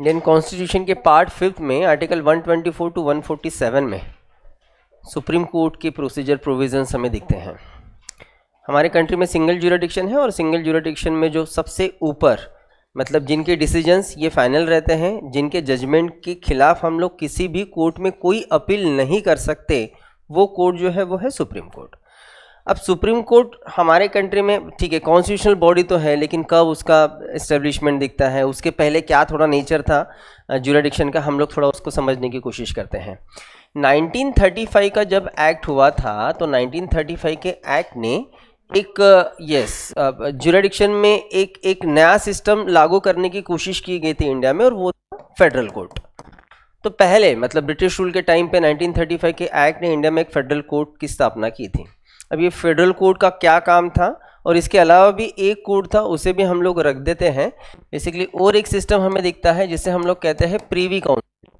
Indian constitution के part 5 में article 124 to 147 में सुप्रीम कोर्ट के प्रोसीजर प्रोविजंस हमें दिखते हैं। हमारे कंट्री में सिंगल ज्यूरिडिक्शन है और सिंगल ज्यूरिडिक्शन में जो सबसे ऊपर मतलब जिनके डिसीजंस ये फाइनल रहते हैं, जिनके जजमेंट के खिलाफ हम लोग किसी भी कोर्ट में कोई अपील नहीं कर सकते, वो कोर्ट जो है वो है सुप्रीम कोर्ट। अब सुप्रीम कोर्ट हमारे कंट्री में ठीक है कॉन्स्टिट्यूशनल बॉडी तो है, लेकिन कब उसका इस्टेब्लिशमेंट दिखता है, उसके पहले क्या थोड़ा नेचर था ज्यूरिडिक्शन का, हम लोग थोड़ा उसको समझने की कोशिश करते हैं। 1935 का जब एक्ट हुआ था तो 1935 के एक्ट ने एक ज्यूरिडिक्शन में एक नया सिस्टम लागू करने की कोशिश की गई थी इंडिया में, और वो फेडरल कोर्ट। तो पहले मतलब ब्रिटिश रूल के टाइम पे 1935 के एक्ट ने इंडिया में एक फेडरल कोर्ट की स्थापना की थी। अब ये फेडरल कोर्ट का क्या काम था, और इसके अलावा भी एक कोर्ट था, उसे भी हम लोग रख देते हैं बेसिकली। और एक सिस्टम हमें दिखता है जिसे हम लोग कहते हैं प्रीवी काउंसिल।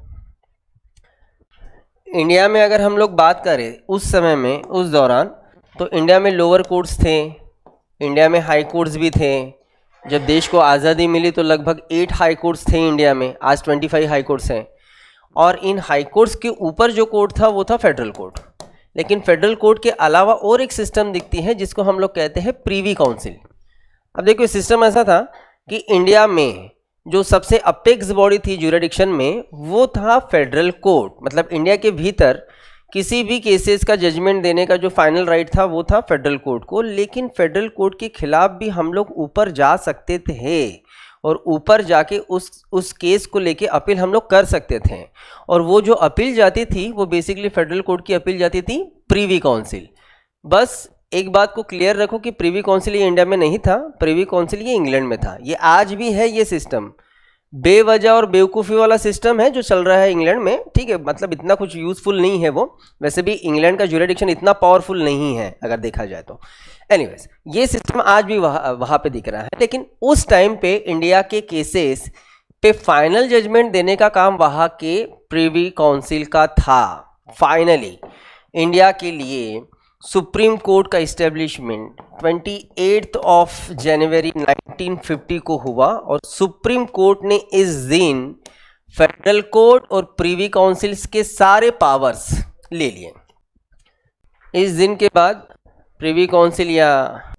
इंडिया में अगर हम लोग बात करें उस समय में, उस दौरान, तो इंडिया में लोअर कोर्ट्स थे, इंडिया में हाई कोर्ट्स भी थे। जब देश को आज़ादी मिली तो लगभग 8 हाई कोर्ट्स थे इंडिया में, आज 25 हाई कोर्ट्स हैं। और इन हाई कोर्ट्स के ऊपर जो कोर्ट था वो था फेडरल कोर्ट। लेकिन फेडरल कोर्ट के अलावा और एक सिस्टम दिखती है जिसको हम लोग कहते हैं प्रीवी काउंसिल। अब देखो सिस्टम ऐसा था कि इंडिया में जो सबसे अपेक्स बॉडी थी ज्यूरिडिक्शन में वो था फेडरल कोर्ट। मतलब इंडिया के भीतर किसी भी केसेस का जजमेंट देने का जो फाइनल राइट था वो था फेडरल कोर्ट को। लेकिन फेडरल कोर्ट के खिलाफ भी हम लोग ऊपर जा सकते थे, और ऊपर जाके उस केस को लेके अपील हम लोग कर सकते थे। और वो जो अपील जाती थी वो बेसिकली फेडरल कोर्ट की अपील जाती थी प्रीवी काउंसिल। बस एक बात को क्लियर रखो कि प्रीवी काउंसिल ये इंडिया में नहीं था, प्रीवी काउंसिल ये इंग्लैंड में था। ये आज भी है ये सिस्टम, बेवजह और बेवकूफ़ी वाला सिस्टम है जो चल रहा है इंग्लैंड में, ठीक है। मतलब इतना कुछ यूज़फुल नहीं है वो, वैसे भी इंग्लैंड का ज्यूरिडिक्शन इतना पावरफुल नहीं है अगर देखा जाए तो। एनीवेज ये सिस्टम आज भी वहाँ पे दिख रहा है। लेकिन उस टाइम पे इंडिया के केसेस पे फाइनल जजमेंट देने का काम वहाँ के प्रीवी काउंसिल का था। फाइनली इंडिया के लिए सुप्रीम कोर्ट का इस्टेब्लिशमेंट 28 जनवरी 1950 को हुआ, और सुप्रीम कोर्ट ने इस दिन फेडरल कोर्ट और प्रीवी काउंसिल्स के सारे पावर्स ले लिए। इस दिन के बाद प्रीवी काउंसिल या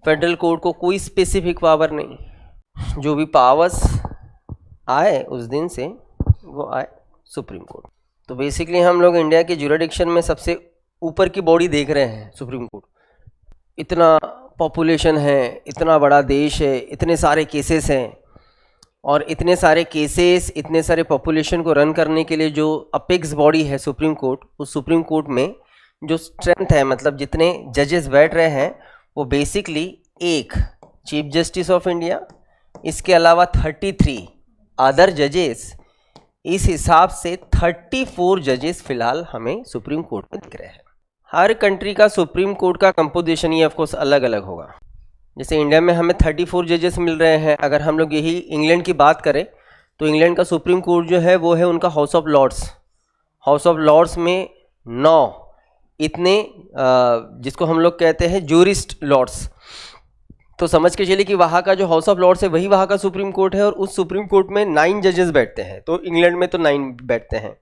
फेडरल कोर्ट को कोई स्पेसिफिक पावर नहीं, जो भी पावर्स आए उस दिन से वो आए सुप्रीम कोर्ट। तो बेसिकली हम लोग इंडिया के ज्यूरिडिक्शन में सबसे ऊपर की बॉडी देख रहे हैं सुप्रीम कोर्ट। इतना पॉपुलेशन है, इतना बड़ा देश है, इतने सारे केसेस हैं, और इतने सारे केसेस, इतने सारे पॉपुलेशन को रन करने के लिए जो अपेक्स बॉडी है सुप्रीम कोर्ट, उस सुप्रीम कोर्ट में जो स्ट्रेंथ है, मतलब जितने जजेस बैठ रहे हैं वो बेसिकली एक चीफ जस्टिस ऑफ इंडिया, इसके अलावा 33 अदर जजेस, इस हिसाब से 34 जजेस फिलहाल हमें सुप्रीम कोर्ट में दिख रहे हैं। हर कंट्री का सुप्रीम कोर्ट का कंपोजिशन ये ऑफकोर्स अलग अलग होगा। जैसे इंडिया में हमें 34 जजेस मिल रहे हैं। अगर हम लोग यही इंग्लैंड की बात करें तो इंग्लैंड का सुप्रीम कोर्ट जो है वो है उनका House of Lords. House of Lords में 9 इतने जिसको हम लोग कहते हैं जूरिस्ट लॉर्ड्स। तो समझ के चलिए कि वहाँ का जो हाउस ऑफ लॉर्ड्स है वही वहाँ का सुप्रीम कोर्ट है, और उस सुप्रीम कोर्ट में 9 जजेस बैठते हैं। तो इंग्लैंड में तो 9 बैठते हैं।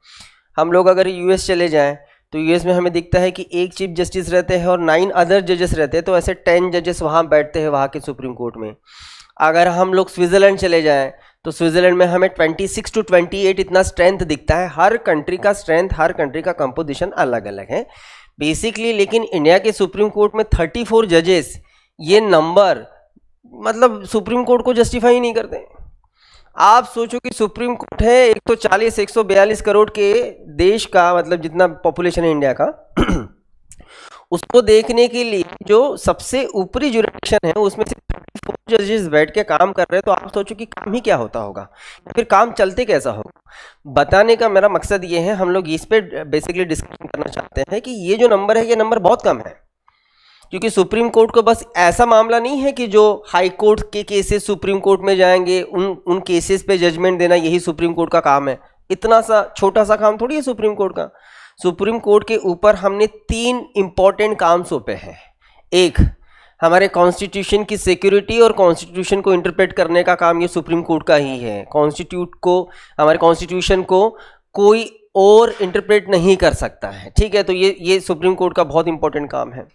हम लोग अगर यूएस चले जाएं तो यूएस में हमें दिखता है कि एक चीफ जस्टिस रहते हैं और 9 अदर जजेस रहते हैं। तो ऐसे 10 जजेस वहाँ बैठते हैं वहाँ के सुप्रीम कोर्ट में। अगर हम लोग स्विट्ज़रलैंड चले जाएं तो स्विट्ज़रलैंड में हमें 26 to 28 इतना स्ट्रेंथ दिखता है। हर कंट्री का स्ट्रेंथ, हर कंट्री का कंपोजिशन अलग अलग है बेसिकली। लेकिन इंडिया के सुप्रीम कोर्ट में 34 जजेस, ये नंबर मतलब सुप्रीम कोर्ट को जस्टिफाई नहीं करते। आप सोचो कि सुप्रीम कोर्ट है 142 करोड़ के देश का, मतलब जितना पॉपुलेशन है इंडिया का, उसको देखने के लिए जो सबसे ऊपरी ज्यूरिडिक्शन है उसमें से 34 जजेस बैठ के काम कर रहे हैं। तो आप सोचो कि काम ही क्या होता होगा, या फिर काम चलते कैसा होगा। बताने का मेरा मकसद ये है, हम लोग इस पे बेसिकली डिस्कशन करना चाहते हैं कि ये जो नंबर है ये नंबर बहुत कम है। क्योंकि सुप्रीम कोर्ट को बस ऐसा मामला नहीं है कि जो हाई कोर्ट के केसेस सुप्रीम कोर्ट में जाएंगे, उन केसेस पे जजमेंट देना यही सुप्रीम कोर्ट का काम है। इतना सा छोटा सा काम थोड़ी है सुप्रीम कोर्ट का। सुप्रीम कोर्ट के ऊपर हमने 3 इंपॉर्टेंट काम सौंपे हैं। एक, हमारे कॉन्स्टिट्यूशन की सिक्योरिटी और कॉन्स्टिट्यूशन को इंटरप्रेट करने का काम ये सुप्रीम कोर्ट का ही है। हमारे कॉन्स्टिट्यूशन को कोई और इंटरप्रेट नहीं कर सकता है, ठीक है। तो ये सुप्रीम कोर्ट का बहुत इंपॉर्टेंट काम है।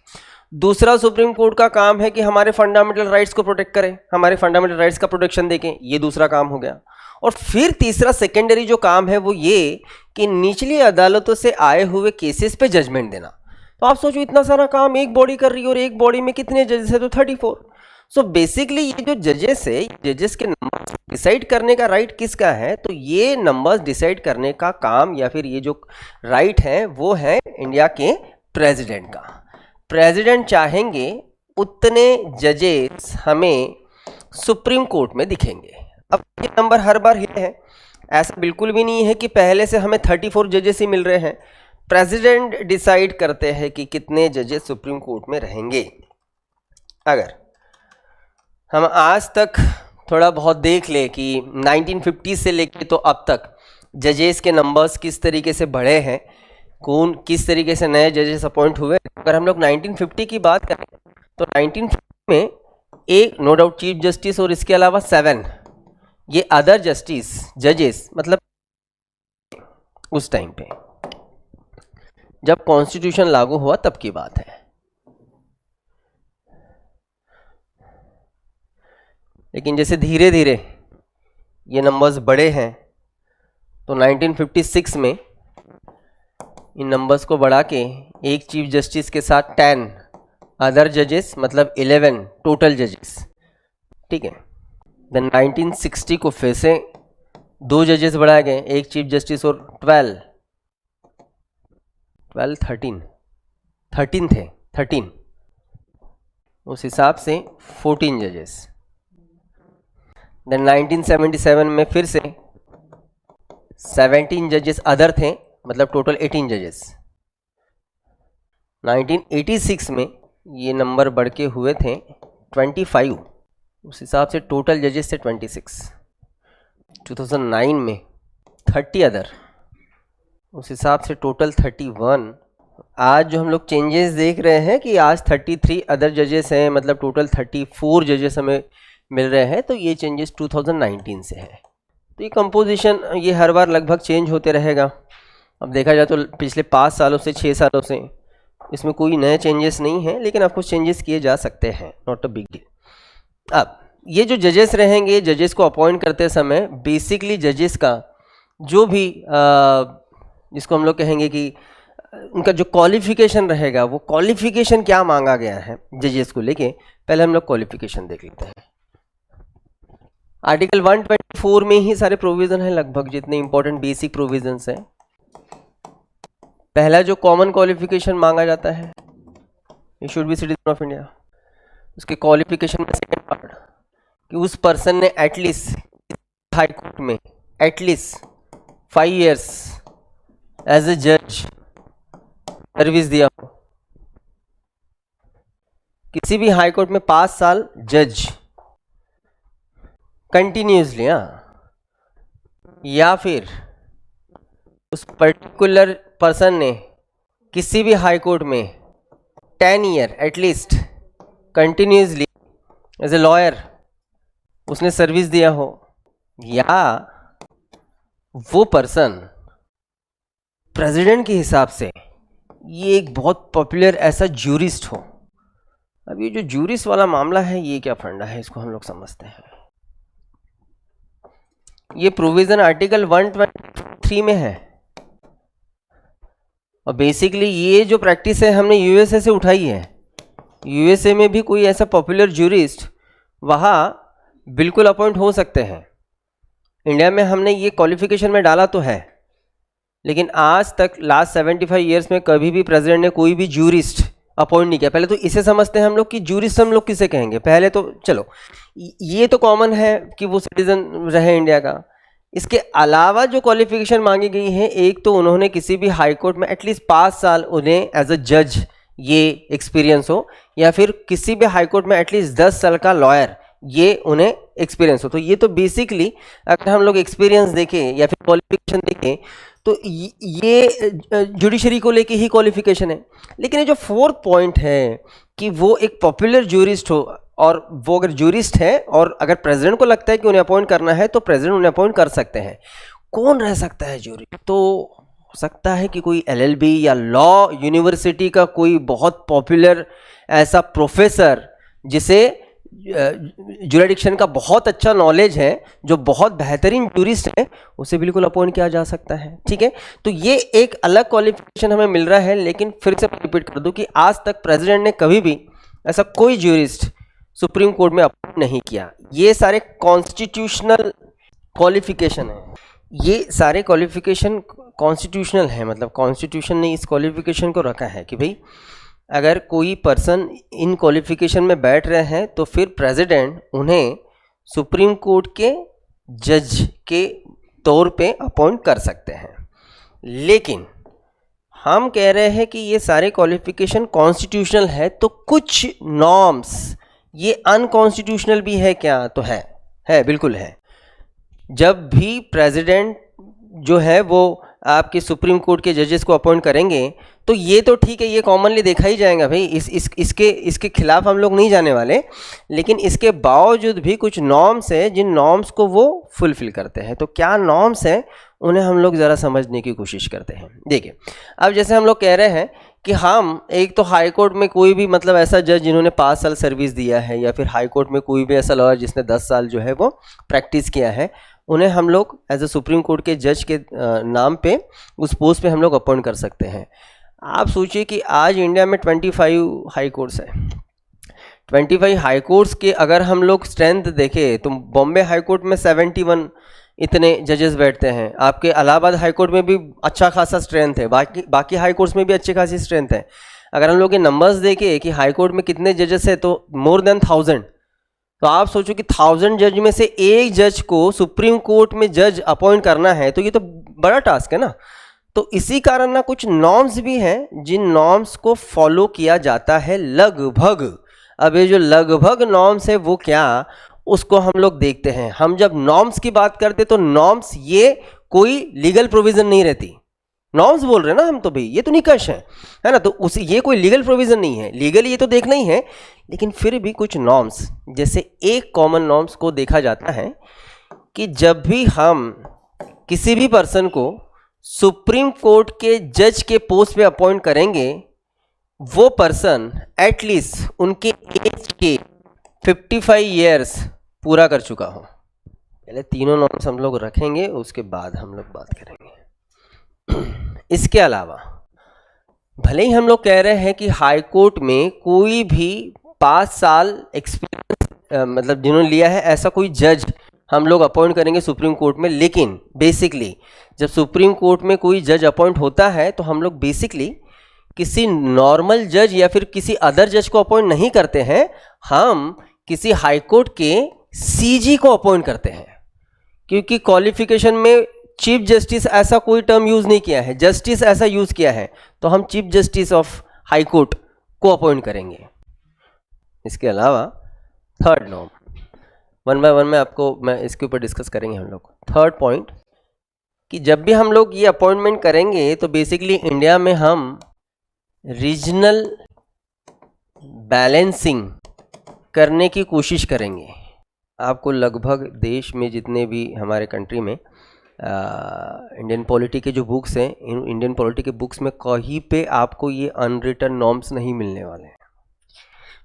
दूसरा सुप्रीम कोर्ट का काम है कि हमारे फंडामेंटल राइट्स को प्रोटेक्ट करें, हमारे फंडामेंटल राइट्स का प्रोटेक्शन देखें, ये दूसरा काम हो गया। और फिर तीसरा सेकेंडरी जो काम है वो ये कि निचली अदालतों से आए हुए केसेस पे जजमेंट देना। तो आप सोचो इतना सारा काम एक बॉडी कर रही है और एक बॉडी में कितने जजेस है, तो 34। सो बेसिकली ये जो जजेस है, जजेस के नंबर डिसाइड करने का राइट किसका है, तो ये नंबर्स डिसाइड करने का काम या फिर ये जो राइट है वो है इंडिया के प्रेसिडेंट का। प्रेसिडेंट चाहेंगे उतने जजेस हमें सुप्रीम कोर्ट में दिखेंगे। अब ये नंबर हर बार हिट है, ऐसा बिल्कुल भी नहीं है कि पहले से हमें 34 जजेस ही मिल रहे हैं। प्रेसिडेंट डिसाइड करते हैं कि कितने जजेस सुप्रीम कोर्ट में रहेंगे। अगर हम आज तक थोड़ा बहुत देख ले कि 1950 से लेके तो अब तक जजेस के नंबर्स किस तरीके से बढ़े हैं, कौन किस तरीके से नए जजेस अपॉइंट हुए। अगर हम लोग 1950 की बात करें तो 1950 में एक नो डाउट चीफ जस्टिस और इसके अलावा 7 ये अदर जजेस, मतलब उस टाइम पे जब कॉन्स्टिट्यूशन लागू हुआ तब की बात है। लेकिन जैसे धीरे धीरे ये नंबर्स बढ़े हैं तो 1956 में इन नंबर्स को बढ़ा के एक चीफ जस्टिस के साथ 10 अदर जजेस, मतलब 11 टोटल जजेस, ठीक है। देन 1960 को फिर से 2 जजेस बढ़ाए गए, एक चीफ जस्टिस और 13 थे, 13 उस हिसाब से 14 जजेस। देन 1977 में फिर से 17 जजेस अदर थे, मतलब टोटल 18 जजेस। 1986 में ये नंबर बढ़ के हुए थे 25, उस हिसाब से टोटल जजेस थे 26। 2009 में 30 अदर, उस हिसाब से टोटल 31। आज जो हम लोग चेंजेस देख रहे हैं कि आज 33 अदर जजेस हैं, मतलब टोटल 34 जजेस हमें मिल रहे हैं। तो ये चेंजेस 2019 से है। तो ये कंपोजिशन ये हर बार लगभग चेंज होते रहेगा। अब देखा जाए तो पिछले 5 सालों से 6 सालों से इसमें कोई नए चेंजेस नहीं हैं, लेकिन आपको चेंजेस किए जा सकते हैं, नॉट अ बिग डील। अब ये जो जजेस रहेंगे, जजेस को अपॉइंट करते समय बेसिकली जजेस का जो भी जिसको हम लोग कहेंगे कि उनका जो क्वालिफिकेशन रहेगा, वो क्वालिफिकेशन क्या मांगा गया है जजेस को लेके, पहले हम लोग क्वालिफिकेशन देख लेते हैं। आर्टिकल 124 में ही सारे प्रोविजन हैं, लगभग जितने इंपॉर्टेंट बेसिक प्रोविजंस हैं। पहला जो कॉमन क्वालिफिकेशन मांगा जाता है, you should be citizen of India. उसके क्वालिफिकेशन में सेकंड पार्ट कि उस पर्सन ने एटलीस्ट हाई कोर्ट में एटलीस्ट 5 years एज ए जज सर्विस दिया हो, किसी भी हाई कोर्ट में 5 साल जज कंटिन्यूसली, या फिर उस पर्टिकुलर पर्सन ने किसी भी हाई कोर्ट में 10 year at least continuously as a lawyer उसने सर्विस दिया हो, या वो पर्सन प्रेसिडेंट के हिसाब से ये एक बहुत पॉपुलर ऐसा ज्यूरिस्ट हो। अब ये जो ज्यूरिस्ट वाला मामला है, ये क्या फंडा है, इसको हम लोग समझते हैं। ये प्रोविजन आर्टिकल 123 में है और बेसिकली ये जो प्रैक्टिस है हमने यूएसए से उठाई है। यूएसए में भी कोई ऐसा पॉपुलर ज्यूरिस्ट वहाँ बिल्कुल अपॉइंट हो सकते हैं। इंडिया में हमने ये क्वालिफिकेशन में डाला तो है, लेकिन आज तक लास्ट 75 years में कभी भी प्रेसिडेंट ने कोई भी ज्यूरिस्ट अपॉइंट नहीं किया। पहले तो इसे समझते हैं हम लोग कि ज्यूरिस्ट हम लोग किसे कहेंगे। पहले तो चलो ये तो कॉमन है कि वो सिटीजन रहे इंडिया का। इसके अलावा जो क्वालिफिकेशन मांगी गई है, एक तो उन्होंने किसी भी हाई कोर्ट में एटलीस्ट 5 साल उन्हें एज अ जज ये एक्सपीरियंस हो, या फिर किसी भी हाई कोर्ट में एटलीस्ट 10 साल का लॉयर ये उन्हें एक्सपीरियंस हो। तो ये तो बेसिकली अगर हम लोग एक्सपीरियंस देखें या फिर क्वालिफिकेशन देखें तो ये जुडिशरी को लेके ही क्वालिफिकेशन है। लेकिन ये जो फोर्थ पॉइंट है कि वो एक पॉपुलर ज्यूरिस्ट हो, और वो अगर ज्यूरिस्ट है और अगर प्रेसिडेंट को लगता है कि उन्हें अपॉइंट करना है तो प्रेसिडेंट उन्हें अपॉइंट कर सकते हैं। कौन रह सकता है ज्यूरी? तो हो सकता है कि कोई LLB या लॉ यूनिवर्सिटी का कोई बहुत पॉपुलर ऐसा प्रोफेसर जिसे ज्यूरिडिक्शन का बहुत अच्छा नॉलेज है, जो बहुत बेहतरीन ज्यूरिस्ट है, उसे बिल्कुल अपॉइंट किया जा सकता है। ठीक है, तो ये एक अलग क्वालिफिकेशन हमें मिल रहा है। लेकिन फिर से रिपीट कर दूं कि आज तक प्रेसिडेंट ने कभी भी ऐसा कोई ज्यूरिस्ट सुप्रीम कोर्ट में अपॉइंट नहीं किया। ये सारे कॉन्स्टिट्यूशनल क्वालिफिकेशन है, ये सारे क्वालिफिकेशन कॉन्स्टिट्यूशनल है, मतलब कॉन्स्टिट्यूशन ने इस क्वालिफिकेशन को रखा है कि भाई अगर कोई पर्सन इन क्वालिफिकेशन में बैठ रहे हैं तो फिर प्रेसिडेंट उन्हें सुप्रीम कोर्ट के जज के तौर पे अपॉइंट कर सकते हैं। लेकिन हम कह रहे हैं कि ये सारे क्वालिफिकेशन कॉन्स्टिट्यूशनल है, तो कुछ नॉर्म्स ये अनकॉन्स्टिट्यूशनल भी है क्या? तो है बिल्कुल है। जब भी प्रेसिडेंट जो है वो आपके सुप्रीम कोर्ट के जजेस को अपॉइंट करेंगे तो ये तो ठीक है, ये कॉमनली देखा ही जाएगा भाई, इसके खिलाफ हम लोग नहीं जाने वाले। लेकिन इसके बावजूद भी कुछ नॉर्म्स है जिन नॉर्म्स को वो फुलफिल करते हैं। तो क्या नॉर्म्स हैं उन्हें हम लोग ज़रा समझने की कोशिश करते हैं। देखिए, अब जैसे हम लोग कह रहे हैं कि हम एक तो हाई कोर्ट में कोई भी मतलब ऐसा जज जिन्होंने 5 साल सर्विस दिया है, या फिर हाई कोर्ट में कोई भी ऐसा लॉयर जिसने 10 साल जो है वो प्रैक्टिस किया है, उन्हें हम लोग एज ए सुप्रीम कोर्ट के जज के नाम पे उस पोस्ट पे हम लोग अपॉइंट कर सकते हैं। आप सोचिए कि आज इंडिया में 25 हाई कोर्ट्स हैं। 25 हाई कोर्ट्स के अगर हम लोग स्ट्रेंथ देखें तो बॉम्बे हाई कोर्ट में 71 इतने जजेस बैठते हैं। आपके इलाहाबाद हाई कोर्ट में भी अच्छा खासा स्ट्रेंथ है, बाकी हाई कोर्ट्स में भी अच्छी खासी स्ट्रेंथ है। अगर हम लोग ये नंबर्स देखें कि हाई कोर्ट में कितने जजेस है तो मोर देन 1000। तो आप सोचो कि 1000 जज में से एक जज को सुप्रीम कोर्ट में जज अपॉइंट करना है, तो ये तो बड़ा टास्क है ना। तो इसी कारण ना कुछ नॉर्म्स भी हैं जिन नॉर्म्स को फॉलो किया जाता है लगभग। अब ये जो लगभग नॉर्म्स है वो क्या, उसको हम लोग देखते हैं। हम जब नॉर्म्स की बात करते तो नॉर्म्स ये कोई लीगल प्रोविजन नहीं रहती। नॉर्म्स बोल रहे हैं ना हम, तो भाई ये तो निकष है ना, तो उसी ये कोई लीगल प्रोविजन नहीं है, लीगली ये तो देखना ही है। लेकिन फिर भी कुछ नॉर्म्स, जैसे एक कॉमन नॉर्म्स को देखा जाता है कि जब भी हम किसी भी पर्सन को सुप्रीम कोर्ट के जज के पोस्ट पे अपॉइंट करेंगे, वो पर्सन एटलीस्ट उनके एज के 55 ईयर्स पूरा कर चुका हो। पहले तीनों नॉर्म्स हम लोग रखेंगे, उसके बाद हम लोग बात करेंगे। इसके अलावा भले ही हम लोग कह रहे हैं कि हाई कोर्ट में कोई भी 5 साल एक्सपीरियंस मतलब जिन्होंने लिया है ऐसा कोई जज हम लोग अपॉइंट करेंगे सुप्रीम कोर्ट में, लेकिन बेसिकली जब सुप्रीम कोर्ट में कोई जज अपॉइंट होता है तो हम लोग बेसिकली किसी नॉर्मल जज या फिर किसी अदर जज को अपॉइंट नहीं करते हैं, हम किसी हाई कोर्ट के CG को अपॉइंट करते हैं। क्योंकि क्वालिफिकेशन में चीफ जस्टिस ऐसा कोई टर्म यूज़ नहीं किया है, जस्टिस ऐसा यूज़ किया है, तो हम chief justice of high court को अपॉइंट करेंगे। इसके अलावा थर्ड नॉर्म, 1 बाय 1 में आपको मैं इसके ऊपर डिस्कस करेंगे हम लोग। थर्ड पॉइंट कि जब भी हम लोग ये अपॉइंटमेंट करेंगे तो बेसिकली इंडिया में हम रीजनल बैलेंसिंग करने की कोशिश करेंगे। आपको लगभग देश में जितने भी हमारे कंट्री में इंडियन पॉलिटी के जो बुक्स हैं, इंडियन पॉलिटी के बुक्स में कहीं पे आपको ये अनरिटन नॉर्म्स नहीं मिलने वाले हैं।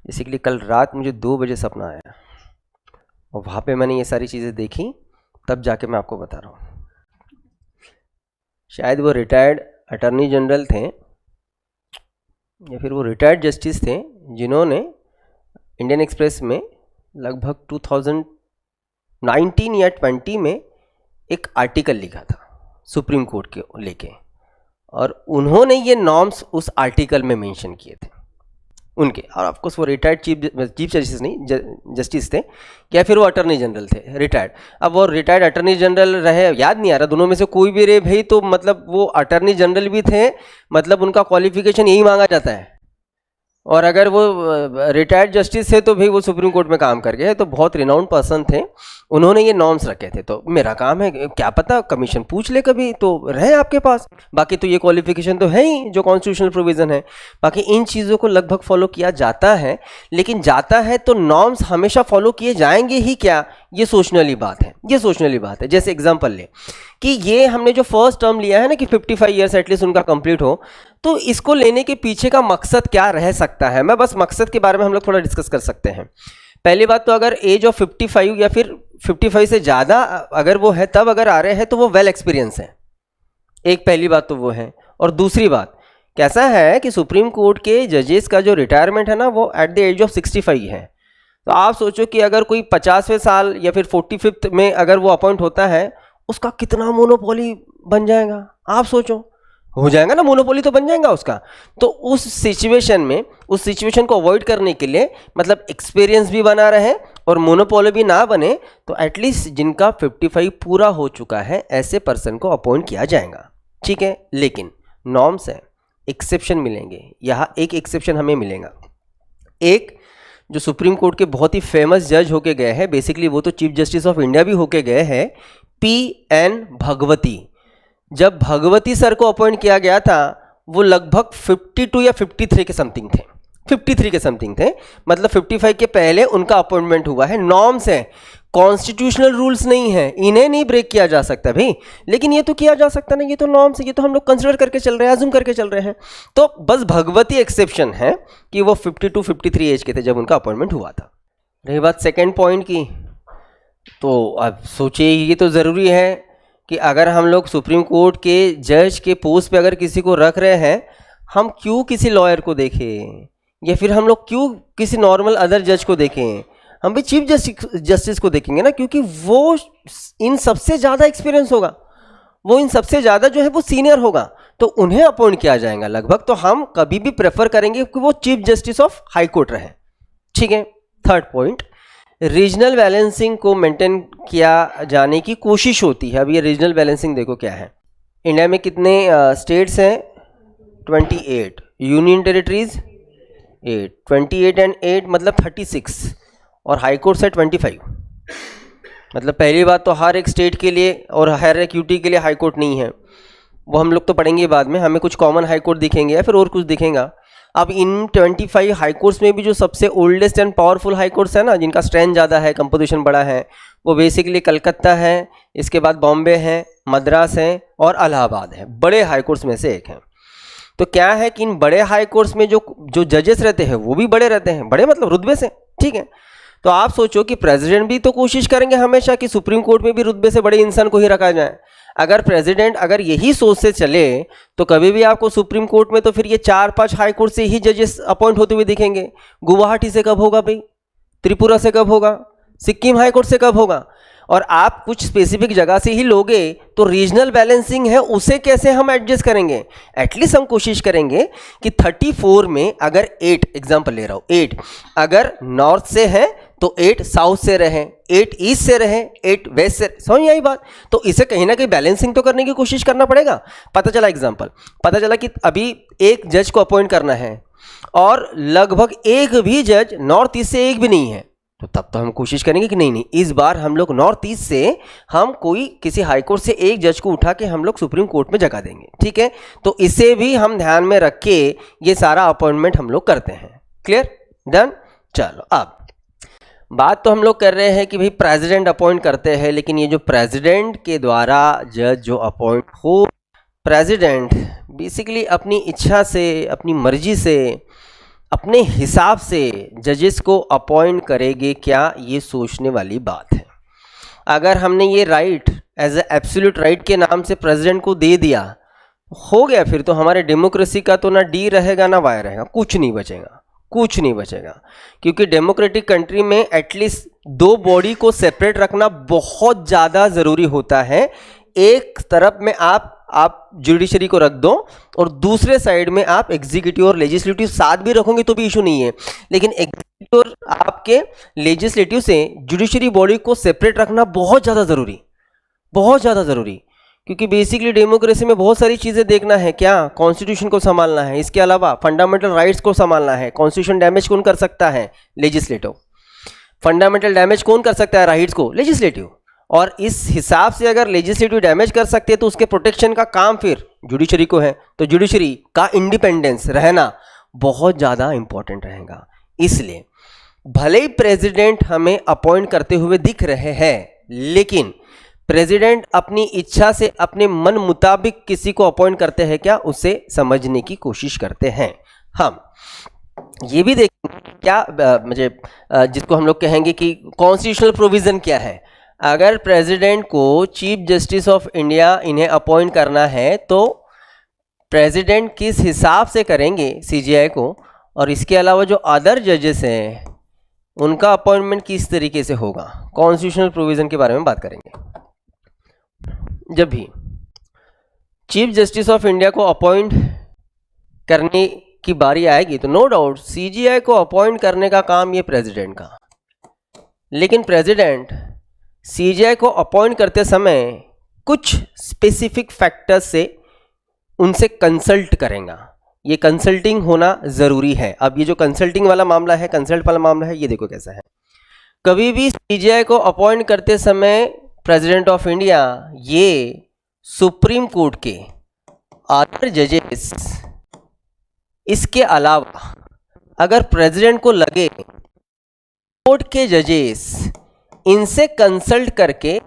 बेसिकली कल रात मुझे 2 बजे सपना आया और वहाँ पे मैंने ये सारी चीज़ें देखी, तब जाके मैं आपको बता रहा हूँ। शायद वो रिटायर्ड अटॉर्नी जनरल थे या फिर वो रिटायर्ड जस्टिस थे जिन्होंने इंडियन एक्सप्रेस में लगभग 2019 या 20 में एक आर्टिकल लिखा था सुप्रीम कोर्ट के लेके, और उन्होंने ये नॉर्म्स उस आर्टिकल में मेंशन किए थे उनके। और ऑफकोर्स वो रिटायर्ड चीफ जस्टिस नहीं जस्टिस थे या फिर वो अटॉर्नी जनरल थे रिटायर्ड। अब वो रिटायर्ड अटॉर्नी जनरल रहे, याद नहीं आ रहा, दोनों में से कोई भी रहे भाई, तो मतलब वो अटॉर्नी जनरल भी थे, मतलब उनका क्वालिफिकेशन यही मांगा जाता है। और अगर वो रिटायर्ड जस्टिस है तो भाई वो सुप्रीम कोर्ट में काम कर गए, तो बहुत रिनाउंड पर्सन थे, उन्होंने ये नॉर्म्स रखे थे। तो मेरा काम है, क्या पता कमीशन पूछ ले कभी तो रहे आपके पास। बाकी तो ये क्वालिफिकेशन तो है ही जो कॉन्स्टिट्यूशनल प्रोविजन है। बाकी इन चीज़ों को लगभग फॉलो किया जाता है, लेकिन जाता है तो नॉर्म्स हमेशा फॉलो किए जाएंगे ही क्या, ये सोचने वाली बात है, ये सोचने वाली बात है। जैसे एग्जाम्पल ले कि ये हमने जो फर्स्ट टर्म लिया है ना कि 55 ईयर्स एटलीस्ट उनका कंप्लीट हो, तो इसको लेने के पीछे का मकसद क्या रह सकता है, मैं बस मकसद के बारे में हम लोग थोड़ा डिस्कस कर सकते हैं। पहली बात तो अगर एज ऑफ 55 या फिर 55 से ज़्यादा अगर वो है तब अगर आ रहे हैं तो वो वेल एक्सपीरियंस है, एक पहली बात तो वो है। और दूसरी बात कैसा है कि सुप्रीम कोर्ट के जजेस का जो रिटायरमेंट है ना वो एट द एज ऑफ 65 है। तो आप सोचो कि अगर कोई 50वें साल या फिर 45th में अगर वो अपॉइंट होता है, उसका कितना मोनोपोली बन जाएगा, आप सोचो, हो जाएगा ना, मोनोपोली तो बन जाएगा उसका। तो उस सिचुएशन में, उस सिचुएशन को अवॉइड करने के लिए, मतलब एक्सपीरियंस भी बना रहे और मोनोपोली भी ना बने, तो एटलीस्ट जिनका 55 पूरा हो चुका है ऐसे पर्सन को अपॉइंट किया जाएगा, ठीक है। लेकिन नॉर्म्स है, एक्सेप्शन मिलेंगे। यहाँ एक एक्सेप्शन हमें मिलेगा, एक जो सुप्रीम कोर्ट के बहुत ही फेमस जज होके गए हैं, बेसिकली वो तो चीफ जस्टिस ऑफ इंडिया भी होके गए हैं, PN भगवती। जब भगवती सर को अपॉइंट किया गया था वो लगभग 52 या 53 के समथिंग थे, 53 के समथिंग थे, मतलब 55 के पहले उनका अपॉइंटमेंट हुआ है। नॉर्म्स है, कॉन्स्टिट्यूशनल रूल्स नहीं है, इन्हें नहीं ब्रेक किया जा सकता भाई, लेकिन ये तो किया जा सकता ना, ये तो नॉर्म्स है, ये तो हम लोग कंसिडर करके चल रहे हैं, अज्यूम करके चल रहे हैं। तो बस भगवती एक्सेप्शन है कि वो 52-53 एज के थे जब उनका अपॉइंटमेंट हुआ था। रही बात सेकेंड पॉइंट की, तो अब सोचिए ये तो ज़रूरी है कि अगर हम लोग सुप्रीम कोर्ट के जज के पोस्ट पे अगर किसी को रख रहे हैं, हम क्यों किसी लॉयर को देखें या फिर हम लोग क्यों किसी नॉर्मल अदर जज को देखें, हम भी चीफ जस्टिस को देखेंगे ना, क्योंकि वो इन सबसे ज़्यादा एक्सपीरियंस होगा, वो इन सबसे ज़्यादा जो है वो सीनियर होगा, तो उन्हें अपॉइंट किया जाएगा लगभग। तो हम कभी भी प्रेफर करेंगे कि वो chief justice of high court रहे, ठीक है। थर्ड पॉइंट, रीजनल बैलेंसिंग को मेंटेन किया जाने की कोशिश होती है। अब ये रीजनल बैलेंसिंग देखो क्या है, इंडिया में कितने स्टेट्स हैं, 28, यूनियन टेरिटरीज 8, 28 एंड 8 मतलब 36, और हाई कोर्ट है 25। मतलब पहली बात तो हर एक स्टेट के लिए और हर एक यूटी के लिए हाई कोर्ट नहीं है, वो हम लोग तो पढ़ेंगे बाद में, हमें कुछ कॉमन हाई कोर्ट दिखेंगे या फिर और कुछ दिखेगा। अब इन 25 हाई कोर्ट्स में भी जो सबसे oldest and powerful high courts है ना, जिनका स्ट्रेंथ ज़्यादा है, कंपोजिशन बड़ा है, वो बेसिकली कलकत्ता है, इसके बाद बॉम्बे है, मद्रास है और इलाहाबाद है, बड़े हाई कोर्ट्स में से एक है। तो क्या है कि इन बड़े हाई कोर्ट्स में जो जजेस रहते हैं वो भी बड़े रहते हैं, बड़े मतलब रुतबे से, ठीक है। तो आप सोचो कि प्रेसिडेंट भी तो कोशिश करेंगे हमेशा कि सुप्रीम कोर्ट में भी रुतबे से बड़े इंसान को ही रखा जाए। अगर प्रेसिडेंट अगर यही सोच से चले तो कभी भी आपको सुप्रीम कोर्ट में तो फिर ये 4-5 हाई कोर्ट से ही जजेस अपॉइंट होते हुए दिखेंगे। गुवाहाटी से कब होगा भाई, त्रिपुरा से कब होगा, सिक्किम हाई कोर्ट से कब होगा, और आप कुछ स्पेसिफिक जगह से ही लोगे तो रीजनल बैलेंसिंग है उसे कैसे हम एडजस्ट करेंगे। एटलीस्ट हम कोशिश करेंगे कि 34 में अगर 8 एग्जांपल ले रहा हूँ, 8 अगर नॉर्थ से है तो 8 साउथ से रहे, 8 ईस्ट से रहे, 8 वेस्ट से, समझ आई बात। तो इसे कहीं ना कहीं बैलेंसिंग तो करने की कोशिश करना पड़ेगा। पता चला एग्जांपल, पता चला कि अभी एक जज को अपॉइंट करना है और लगभग एक भी जज नॉर्थ ईस्ट से एक भी नहीं है, तो तब तो हम कोशिश करेंगे कि नहीं इस बार हम लोग नॉर्थ ईस्ट से हम कोई किसी हाई कोर्ट से एक जज को उठा के हम लोग सुप्रीम कोर्ट में जगह देंगे, ठीक है। तो इसे भी हम ध्यान में रख के ये सारा अपॉइंटमेंट हम लोग करते हैं। Clear, done. चलो अब बात तो हम लोग कर रहे हैं कि भाई प्रेसिडेंट अपॉइंट करते हैं, लेकिन ये जो प्रेसिडेंट के द्वारा जज जो अपॉइंट हो, प्रेसिडेंट बेसिकली अपनी इच्छा से, अपनी मर्जी से, अपने हिसाब से जजेस को अपॉइंट करेंगे क्या, ये सोचने वाली बात है। अगर हमने ये right as a absolute right के नाम से प्रेसिडेंट को दे दिया, हो गया, फिर तो हमारे डेमोक्रेसी का तो ना डी रहेगा ना वाई रहेगा, कुछ नहीं बचेगा, कुछ नहीं बचेगा। क्योंकि डेमोक्रेटिक कंट्री में एटलीस्ट 2 बॉडी को सेपरेट रखना बहुत ज़्यादा ज़रूरी होता है। एक तरफ में आप जुडिशरी को रख दो और दूसरे साइड में आप एग्जीक्यूटिव और लेजिस्लेटिव साथ भी रखोगे तो भी इशू नहीं है, लेकिन एग्जीक्यूटिव और आपके लेजिस्लेटिव से जुडिशरी बॉडी को सेपरेट रखना बहुत ज़्यादा ज़रूरी, बहुत ज़्यादा ज़रूरी। क्योंकि बेसिकली डेमोक्रेसी में बहुत सारी चीज़ें देखना है, क्या कॉन्स्टिट्यूशन को संभालना है, इसके अलावा फंडामेंटल राइट्स को संभालना है। कॉन्स्टिट्यूशन डैमेज कौन कर सकता है? लेजिस्लेटिव। फंडामेंटल डैमेज कौन कर सकता है राइट्स को? लेजिस्लेटिव। और इस हिसाब से अगर लेजिस्लेटिव डैमेज कर सकते हैं तो उसके प्रोटेक्शन का काम फिर जुडिशरी को है। तो जुडिशरी का इंडिपेंडेंस रहना बहुत ज़्यादा इंपॉर्टेंट रहेगा। इसलिए भले ही प्रेसिडेंट हमें अपॉइंट करते हुए दिख रहे हैं, लेकिन प्रेसिडेंट अपनी इच्छा से अपने मन मुताबिक किसी को अपॉइंट करते हैं क्या, उसे समझने की कोशिश करते हैं। हम ये भी देखेंगे क्या मुझे जिसको हम लोग कहेंगे कि कॉन्स्टिट्यूशनल प्रोविजन क्या है। अगर प्रेसिडेंट को चीफ जस्टिस ऑफ इंडिया इन्हें अपॉइंट करना है तो प्रेसिडेंट किस हिसाब से करेंगे सीजीआई को, और इसके अलावा जो अदर जजेस हैं उनका अपॉइंटमेंट किस तरीके से होगा, कॉन्स्टिट्यूशनल प्रोविजन के बारे में बात करेंगे। जब भी चीफ जस्टिस ऑफ इंडिया को अपॉइंट करने की बारी आएगी तो नो डाउट सीजीआई को अपॉइंट करने का काम ये प्रेसिडेंट का, लेकिन प्रेसिडेंट सीजीआई को अपॉइंट करते समय कुछ स्पेसिफिक फैक्टर्स से उनसे कंसल्ट करेगा। ये कंसल्टिंग होना ज़रूरी है। अब ये जो कंसल्टिंग वाला मामला है, कंसल्ट वाला मामला है, ये देखो कैसा है। कभी भी सीजीआई को अपॉइंट करते समय प्रेसिडेंट ऑफ इंडिया ये सुप्रीम कोर्ट के अदर जजेस, इसके अलावा अगर प्रेसिडेंट को लगे कोर्ट के जजेस इनसे कंसल्ट करके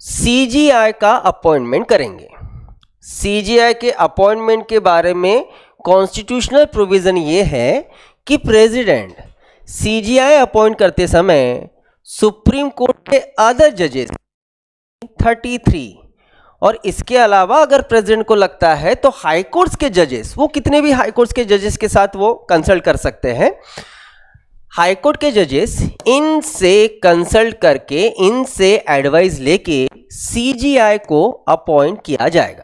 सीजीआई का अपॉइंटमेंट करेंगे। सीजीआई के अपॉइंटमेंट के बारे में कॉन्स्टिट्यूशनल प्रोविजन ये है कि प्रेसिडेंट सीजीआई अपॉइंट करते समय सुप्रीम कोर्ट के अदर जजेस 33 और इसके अलावा अगर प्रेसिडेंट को लगता है तो हाई कोर्ट्स के जजेस, वो कितने भी हाई कोर्ट्स के जजेस के साथ वो कंसल्ट कर सकते हैं। हाई कोर्ट के जजेस इनसे कंसल्ट करके इनसे एडवाइस लेके सीजीआई को अपॉइंट किया जाएगा।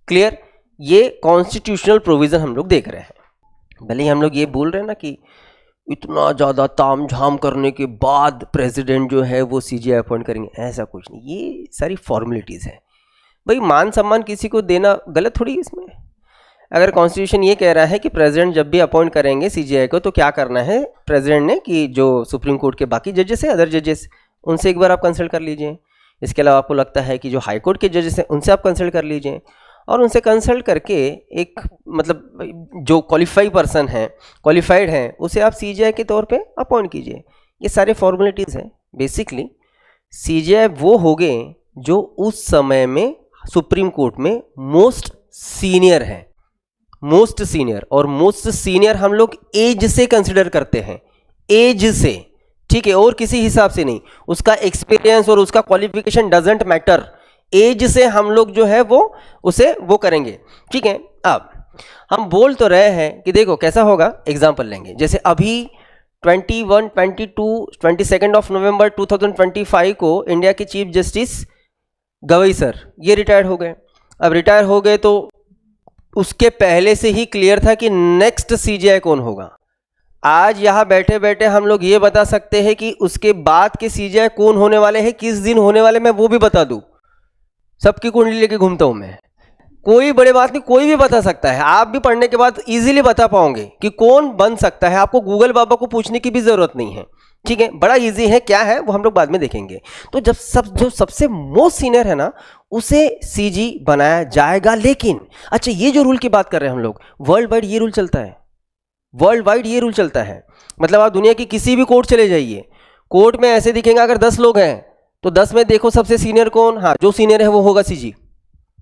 क्लियर? ये कॉन्स्टिट्यूशनल प्रोविजन हम लोग देख रहे हैं। भले ही हम लोग ये बोल रहे हैं ना कि इतना ज़्यादा तामझाम करने के बाद प्रेसिडेंट जो है वो सीजीआई अपॉइंट करेंगे, ऐसा कुछ नहीं। ये सारी फॉर्मेलिटीज़ है भाई। मान सम्मान किसी को देना गलत थोड़ी इसमें। अगर कॉन्स्टिट्यूशन ये कह रहा है कि प्रेसिडेंट जब भी अपॉइंट करेंगे सीजीआई को तो क्या करना है प्रेसिडेंट ने कि जो सुप्रीम कोर्ट के बाकी जजेस हैं, अदर जजेस, उनसे एक बार आप कंसल्ट कर लीजिए। इसके अलावा आपको लगता है कि जो हाई कोर्ट के जजेस हैं उनसे आप कंसल्ट कर लीजिए, और उनसे कंसल्ट करके एक मतलब जो क्वालिफाइड हैं उसे आप सीजीआई के तौर पे अपॉइंट कीजिए। ये सारे फॉर्मेलिटीज़ हैं। बेसिकली सीजीआई वो हो गए जो उस समय में सुप्रीम कोर्ट में मोस्ट सीनियर हैं, मोस्ट सीनियर। और मोस्ट सीनियर हम लोग एज से कंसिडर करते हैं, एज से, ठीक है, और किसी हिसाब से नहीं। उसका एक्सपीरियंस और उसका क्वालिफिकेशन डजेंट मैटर, एज से हम लोग जो है वो करेंगे, ठीक है। अब हम बोल तो रहे हैं कि देखो कैसा होगा, एग्जाम्पल लेंगे। जैसे अभी 21, 22, 22 ऑफ नवंबर 2025 को इंडिया के चीफ जस्टिस गवई सर ये रिटायर हो गए। अब रिटायर हो गए तो उसके पहले से ही क्लियर था कि नेक्स्ट सीजीआई कौन होगा। आज यहाँ बैठे बैठे हम लोग ये बता सकते हैं कि उसके बाद के सीजीआई कौन होने वाले हैं, किस दिन होने वाले, मैं वो भी बता दूं। सबकी कुंडली लेके घूमता हूं मैं, कोई बड़ी बात नहीं, कोई भी बता सकता है। आप भी पढ़ने के बाद इजीली बता पाओगे कि कौन बन सकता है। आपको गूगल बाबा को पूछने की भी जरूरत नहीं है, ठीक है, बड़ा इजी है। क्या है वो हम लोग बाद में देखेंगे। तो जब जो सबसे मोस्ट सीनियर है ना उसे सीजी बनाया जाएगा। लेकिन अच्छा, ये जो रूल की बात कर रहे हैं हम लोग, वर्ल्ड वाइड ये रूल चलता है, वर्ल्ड वाइड ये रूल चलता है। मतलब आप दुनिया की किसी भी कोर्ट चले जाइए, कोर्ट में ऐसे दिखेगा अगर 10 लोग हैं तो 10 में देखो सबसे सीनियर कौन, हाँ जो सीनियर है वो होगा सीजी,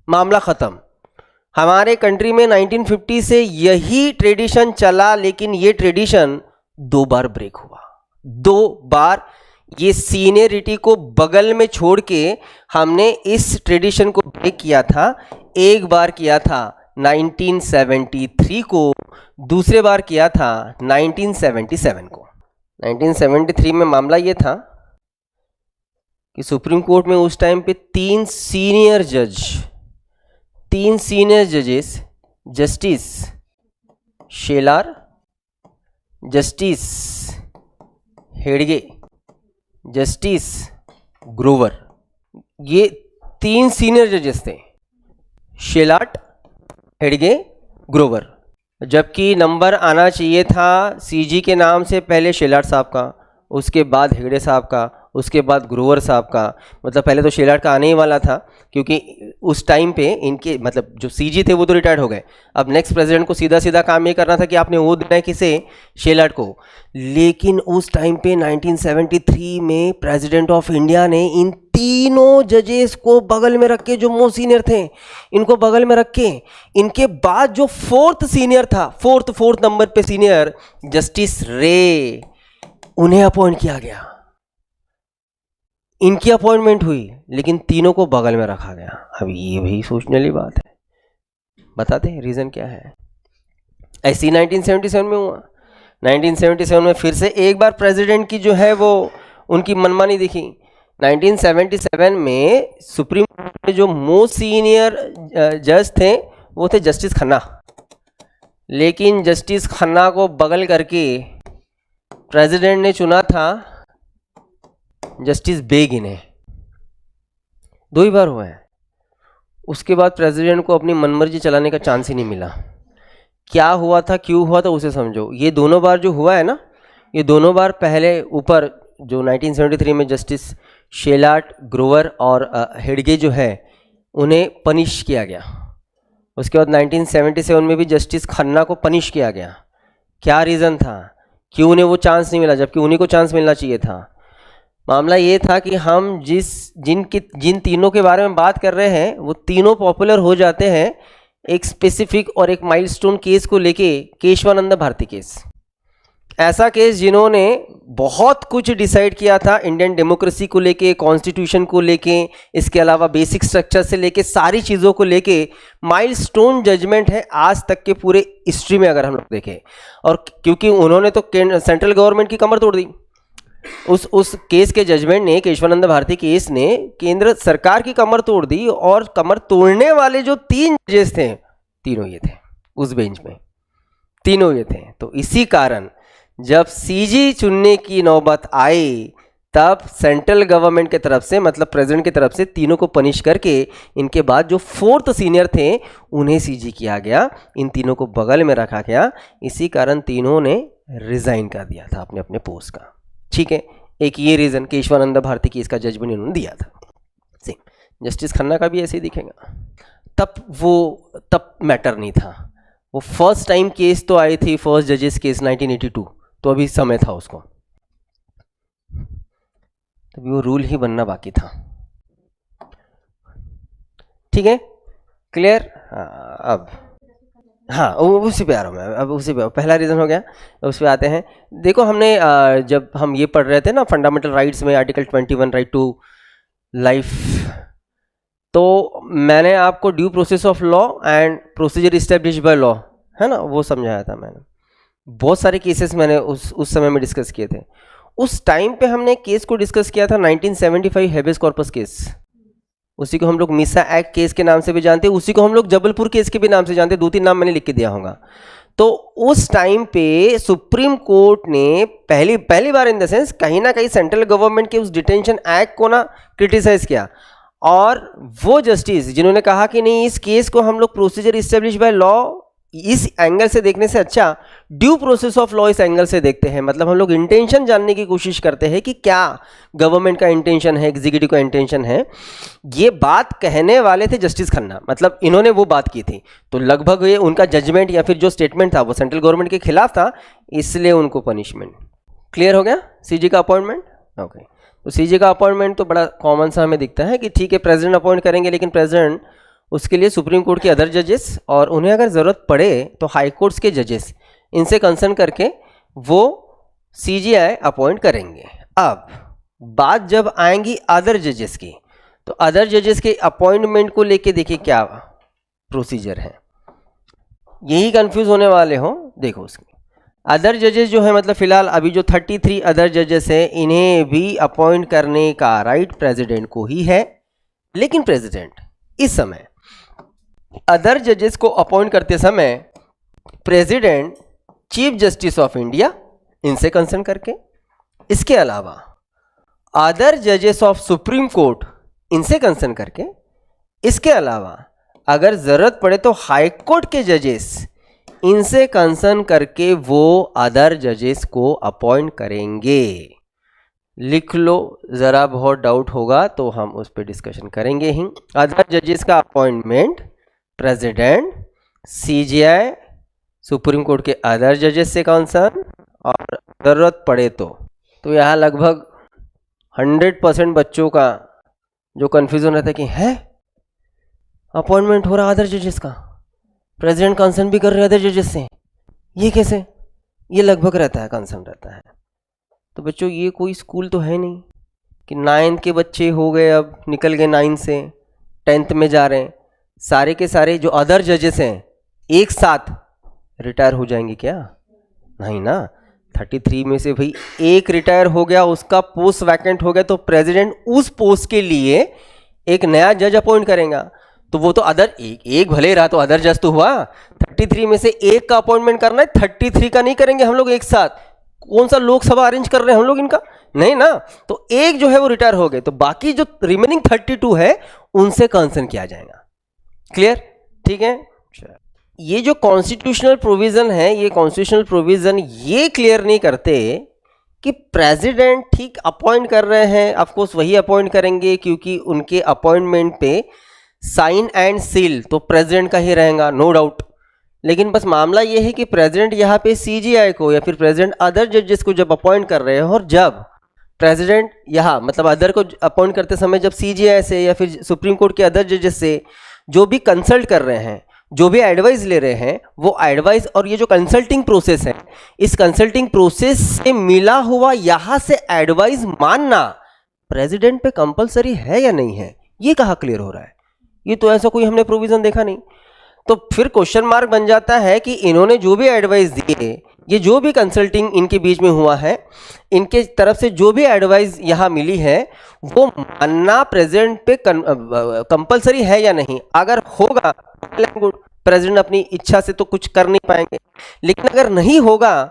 मामला खत्म। हमारे कंट्री में 1950 से यही ट्रेडिशन चला, लेकिन ये ट्रेडिशन 2 बार ब्रेक हुआ, 2 बार। ये सीनियरिटी को बगल में छोड़ के हमने इस ट्रेडिशन को ब्रेक किया था। एक बार किया था 1973 को, दूसरे बार किया था 1977 को। 1973 में मामला ये था कि सुप्रीम कोर्ट में उस टाइम पे 3 सीनियर जजेस, justice Shelar, justice hedge, justice Grover, ये 3 सीनियर जजेस थे, शेलाट, हेडगे, ग्रोवर, जबकि नंबर आना चाहिए था सीजी के नाम से पहले शेलाट साहब का, उसके बाद हेगड़े साहब का, उसके बाद ग्रोवर साहब का। मतलब पहले तो शेलाट का आने ही वाला था, क्योंकि उस टाइम पे इनके मतलब जो सीजी थे वो तो रिटायर्ड हो गए। अब नेक्स्ट प्रेसिडेंट को सीधा सीधा काम ये करना था कि आपने वो देना है किसे, शेलाट को। लेकिन उस टाइम पे 1973 में प्रेसिडेंट ऑफ इंडिया ने इन तीनों जजेस को बगल में रख के, जो मोस्ट सीनियर थे इनको बगल में रख के, इनके बाद जो फोर्थ सीनियर था, फोर्थ नंबर पे सीनियर जस्टिस रे, उन्हें अपॉइंट किया गया। इनकी अपॉइंटमेंट हुई, लेकिन तीनों को बगल में रखा गया। अब ये भी सोचने वाली बात है। बताते हैं रीज़न क्या है। ऐसी 1977 में हुआ। 1977 में फिर से एक बार प्रेसिडेंट की जो है वो उनकी मनमानी दिखी। 1977 में सुप्रीम कोर्ट में जो मोस्ट सीनियर जज थे वो थे जस्टिस खन्ना, लेकिन जस्टिस खन्ना को बगल करके प्रेसिडेंट ने चुना था जस्टिस बेग इन्हें। 2 ही बार हुआ है। उसके बाद प्रेसिडेंट को अपनी मनमर्जी चलाने का चांस ही नहीं मिला। क्या हुआ था, क्यों हुआ था, उसे समझो। ये दोनों बार जो हुआ है ना, ये दोनों बार पहले ऊपर जो 1973 में जस्टिस शेलाट, ग्रोवर और हेडगे जो है उन्हें पनिश किया गया। उसके बाद 1977 में भी जस्टिस खन्ना को पनिश किया गया। क्या रीज़न था, क्यों उन्हें वो चांस नहीं मिला, जबकि उन्हीं को चांस मिलना चाहिए था। मामला ये था कि हम जिन तीनों के बारे में बात कर रहे हैं वो तीनों पॉपुलर हो जाते हैं एक स्पेसिफिक और एक माइलस्टोन केस को लेके, केशवानंद भारती केस। ऐसा केस जिन्होंने बहुत कुछ डिसाइड किया था इंडियन डेमोक्रेसी को लेके, कॉन्स्टिट्यूशन को लेके, इसके अलावा बेसिक स्ट्रक्चर से लेके सारी चीज़ों को लेके माइलस्टोन जजमेंट है आज तक के पूरे हिस्ट्री में अगर हम लोग देखें। और क्योंकि उन्होंने तो सेंट्रल गवर्नमेंट की कमर तोड़ दी, उस केस के जजमेंट ने, केशवानंद भारती केस ने केंद्र सरकार की कमर तोड़ दी। और कमर तोड़ने वाले जो 3 जजेस थे, तीनों ये थे उस बेंच में, तीनों ये थे। तो इसी कारण जब सीजी चुनने की नौबत आई, तब सेंट्रल गवर्नमेंट के तरफ से, मतलब प्रेसिडेंट की तरफ से, तीनों को पनिश करके इनके बाद जो फोर्थ सीनियर थे उन्हें सीजी किया गया, इन तीनों को बगल में रखा गया। इसी कारण तीनों ने रिजाइन कर दिया था अपने अपने पोस्ट का। ठीक है, एक ये रीज़न केशवानंद भारती की इसका जजमेंट इन्होंने दिया था। सेम जस्टिस खन्ना का भी ऐसे ही दिखेगा। तब मैटर नहीं था। वो फर्स्ट टाइम केस तो आई थी, फर्स्ट जजेस केस 1982, तो अभी समय था उसको, तभी वो रूल ही बनना बाकी था। ठीक है, क्लियर। अब हाँ, उसी पे आ रहा हूँ मैं। अब उसी पे पहला रीज़न हो गया, उस पर आते हैं। देखो, हमने जब हम ये पढ़ रहे थे ना फंडामेंटल राइट्स में आर्टिकल 21 राइट टू लाइफ, तो मैंने आपको due process of law and procedure establish by law, है ना, वो समझाया था मैंने। बहुत सारे केसेस मैंने उस समय में डिस्कस किए थे। उस टाइम पे हमने केस को डिस्कस किया था 1975 हेबियस कॉर्पस केस। उसी को हम लोग मिसा एक्ट केस के नाम से भी जानते हैं, उसी को हम लोग जबलपुर केस के भी नाम से जानते हैं। 2-3 नाम मैंने लिख के दिया होगा। तो उस टाइम पे सुप्रीम कोर्ट ने पहली बार इन द सेंस कहीं ना कहीं सेंट्रल गवर्नमेंट के उस डिटेंशन एक्ट को ना क्रिटिसाइज किया। और वो जस्टिस जिन्होंने कहा कि नहीं, इस केस को हम लोग प्रोसीजर इस्टेब्लिश बाय लॉ इस एंगल से देखने से अच्छा ड्यू प्रोसेस ऑफ लॉ इस एंगल से देखते हैं। मतलब हम लोग इंटेंशन जानने की कोशिश करते हैं कि क्या गवर्नमेंट का इंटेंशन है, एग्जीक्यूटिव का इंटेंशन है। ये बात कहने वाले थे जस्टिस खन्ना, मतलब इन्होंने वो बात की थी। तो लगभग ये उनका जजमेंट या फिर जो स्टेटमेंट था वो सेंट्रल गवर्नमेंट के खिलाफ था, इसलिए उनको पनिशमेंट। क्लियर हो गया सीजी का अपॉइंटमेंट। ओके, तो सीजी का अपॉइंटमेंट तो बड़ा कॉमन सा हमें दिखता है कि ठीक है, प्रेसिडेंट अपॉइंट करेंगे, लेकिन प्रेसिडेंट उसके लिए सुप्रीम कोर्ट के अदर जजेस और उन्हें अगर ज़रूरत पड़े तो हाई कोर्ट्स के जजेस, इनसे कंसर्न करके वो सीजीआई अपॉइंट करेंगे। अब बात जब आएंगी अदर जजेस की, तो अदर जजेस के अपॉइंटमेंट को लेके देखिए क्या प्रोसीजर है। यही कंफ्यूज होने वाले हो। देखो उसकी अदर जजेस जो है, मतलब फिलहाल अभी जो 33 अदर जजेस हैं, इन्हें भी अपॉइंट करने का राइट प्रेसिडेंट को ही है। लेकिन प्रेसिडेंट इस समय अदर जजेस को अपॉइंट करते समय president chief justice of India इनसे कंसर्न करके, इसके अलावा अदर जजेस ऑफ सुप्रीम कोर्ट इनसे कंसर्न करके इसके अलावा अगर ज़रूरत पड़े तो हाई कोर्ट के जजेस इनसे कंसर्न करके वो अदर जजेस को अपॉइंट करेंगे। लिख लो, ज़रा बहुत डाउट होगा तो हम उस पर डिस्कशन करेंगे ही। अदर जजेस का appointment president, CGI, supreme court के अदर जजेस से कंसर्न, और ज़रूरत पड़े तो यहाँ लगभग 100% बच्चों का जो कन्फ्यूज़न रहता है कि है अपॉइंटमेंट हो रहा अदर जजेस का, प्रेसिडेंट कंसर्न भी कर रहे अदर जजेस से, ये कैसे, ये लगभग रहता है, कंसर्न रहता है। तो बच्चों ये कोई स्कूल तो है नहीं कि 9th के बच्चे हो गए, अब निकल गए 9 से 10th में जा रहे हैं, सारे के सारे जो अदर जजेस हैं एक साथ रिटायर हो जाएंगे क्या? नहीं ना। 33 में से भाई एक रिटायर हो गया, उसका पोस्ट वैकेंट हो गया, तो प्रेसिडेंट उस पोस्ट के लिए एक नया जज अपॉइंट करेगा। तो वो तो अदर एक भले रहा तो अदर जज तो हुआ। 33 में से एक का अपॉइंटमेंट करना है, 33 का नहीं करेंगे हम लोग एक साथ। कौन सा लोकसभा अरेंज कर रहे हैं हम लोग इनका? नहीं ना। तो एक जो है वो रिटायर हो गए, तो बाकी जो रिमेनिंग 32 है उनसे कंसर्न किया जाएगा। क्लियर? ठीक है। ये जो कॉन्स्टिट्यूशनल प्रोविजन है, ये कॉन्स्टिट्यूशनल प्रोविजन ये क्लियर नहीं करते कि प्रेसिडेंट ठीक अपॉइंट कर रहे हैं, ऑफकोर्स वही अपॉइंट करेंगे क्योंकि उनके अपॉइंटमेंट पे साइन एंड सील तो प्रेसिडेंट का ही रहेगा, नो डाउट। लेकिन बस मामला ये है कि प्रेसिडेंट यहाँ पे सीजीआई को या फिर प्रेसिडेंट अदर जजेस को जब अपॉइंट कर रहे हैं, और जब प्रेसिडेंट यहाँ मतलब अदर को अपॉइंट करते समय जब सीजीआई से या फिर सुप्रीम कोर्ट के अदर जजेस से जो भी कंसल्ट कर रहे हैं, जो भी एडवाइस ले रहे हैं, वो एडवाइस और ये जो कंसल्टिंग प्रोसेस है, इस कंसल्टिंग प्रोसेस से मिला हुआ यहाँ से एडवाइस मानना प्रेसिडेंट पे कंपलसरी है या नहीं है, ये कहाँ क्लियर हो रहा है? ये तो ऐसा कोई हमने प्रोविजन देखा नहीं। तो फिर क्वेश्चन मार्क बन जाता है कि इन्होंने जो भी एडवाइस दिए, ये जो भी कंसल्टिंग इनके बीच में हुआ है, इनके तरफ से जो भी एडवाइस यहाँ मिली है, वो मानना प्रेसिडेंट पे कंपलसरी है या नहीं। अगर होगा गुड, प्रेसिडेंट अपनी इच्छा से तो कुछ कर नहीं पाएंगे, लेकिन अगर नहीं होगा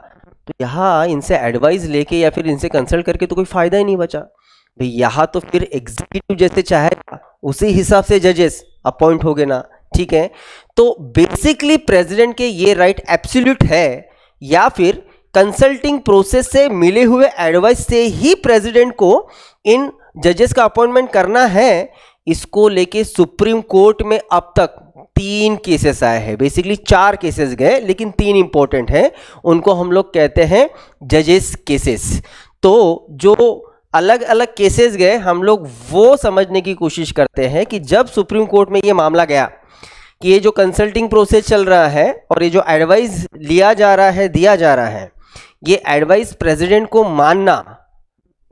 तो यहाँ इनसे एडवाइस लेके या फिर इनसे कंसल्ट करके तो कोई फायदा ही नहीं बचा भाई। यहाँ तो फिर एग्जीक्यूटिव जैसे चाहेगा उसी हिसाब से जजेस अपॉइंट हो गए ना। ठीक है, तो बेसिकली प्रेसिडेंट के ये राइट एब्सोल्यूट है, या फिर कंसल्टिंग प्रोसेस से मिले हुए एडवाइस से ही प्रेसिडेंट को इन जजेस का अपॉइंटमेंट करना है। इसको लेके सुप्रीम कोर्ट में अब तक 3 केसेस आए हैं, बेसिकली 4 केसेस गए लेकिन 3 इंपॉर्टेंट हैं, उनको हम लोग कहते हैं जजेस केसेस। तो जो अलग अलग केसेस गए, हम लोग वो समझने की कोशिश करते हैं कि जब सुप्रीम कोर्ट में ये मामला गया कि ये जो कंसल्टिंग प्रोसेस चल रहा है और ये जो एडवाइस लिया जा रहा है, दिया जा रहा है, ये एडवाइस प्रेसिडेंट को मानना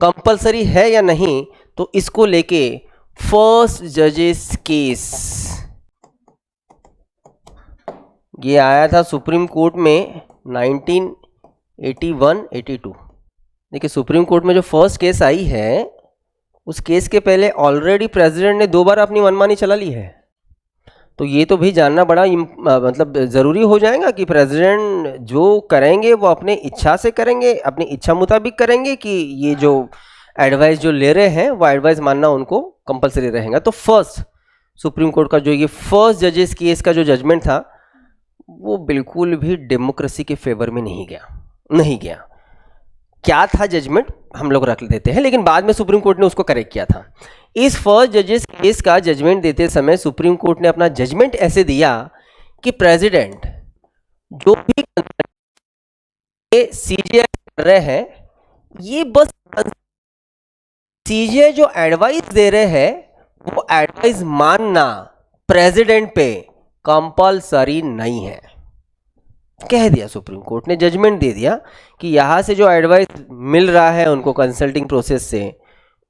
कंपलसरी है या नहीं, तो इसको लेके फर्स्ट जजेस केस ये आया था सुप्रीम कोर्ट में 1981-82। देखिए सुप्रीम कोर्ट में जो फर्स्ट केस आई है, उस केस के पहले ऑलरेडी प्रेसिडेंट ने 2 बार अपनी मनमानी चला ली है। तो ये तो भी जानना बड़ा मतलब ज़रूरी हो जाएगा कि प्रेसिडेंट जो करेंगे वो अपने इच्छा से करेंगे, अपनी इच्छा मुताबिक करेंगे, कि ये जो एडवाइस जो ले रहे हैं वो एडवाइस मानना उनको कंपलसरी रहेगा। तो फर्स्ट सुप्रीम कोर्ट का जो ये फर्स्ट जजेस केस का जो जजमेंट था, वो बिल्कुल भी डेमोक्रेसी के फेवर में नहीं गया। क्या था जजमेंट हम लोग रख देते हैं, लेकिन बाद में सुप्रीम कोर्ट ने उसको करेक्ट किया था। इस फर्स्ट जजेस केस का जजमेंट देते समय सुप्रीम कोर्ट ने अपना जजमेंट ऐसे दिया कि प्रेसिडेंट जो भी सीजीआई कर रहे हैं, ये बस सीजीआई जो एडवाइस दे रहे हैं वो एडवाइस मानना प्रेसिडेंट पे कंपलसरी नहीं है, कह दिया सुप्रीम कोर्ट ने। जजमेंट दे दिया कि यहाँ से जो एडवाइस मिल रहा है उनको कंसल्टिंग प्रोसेस से,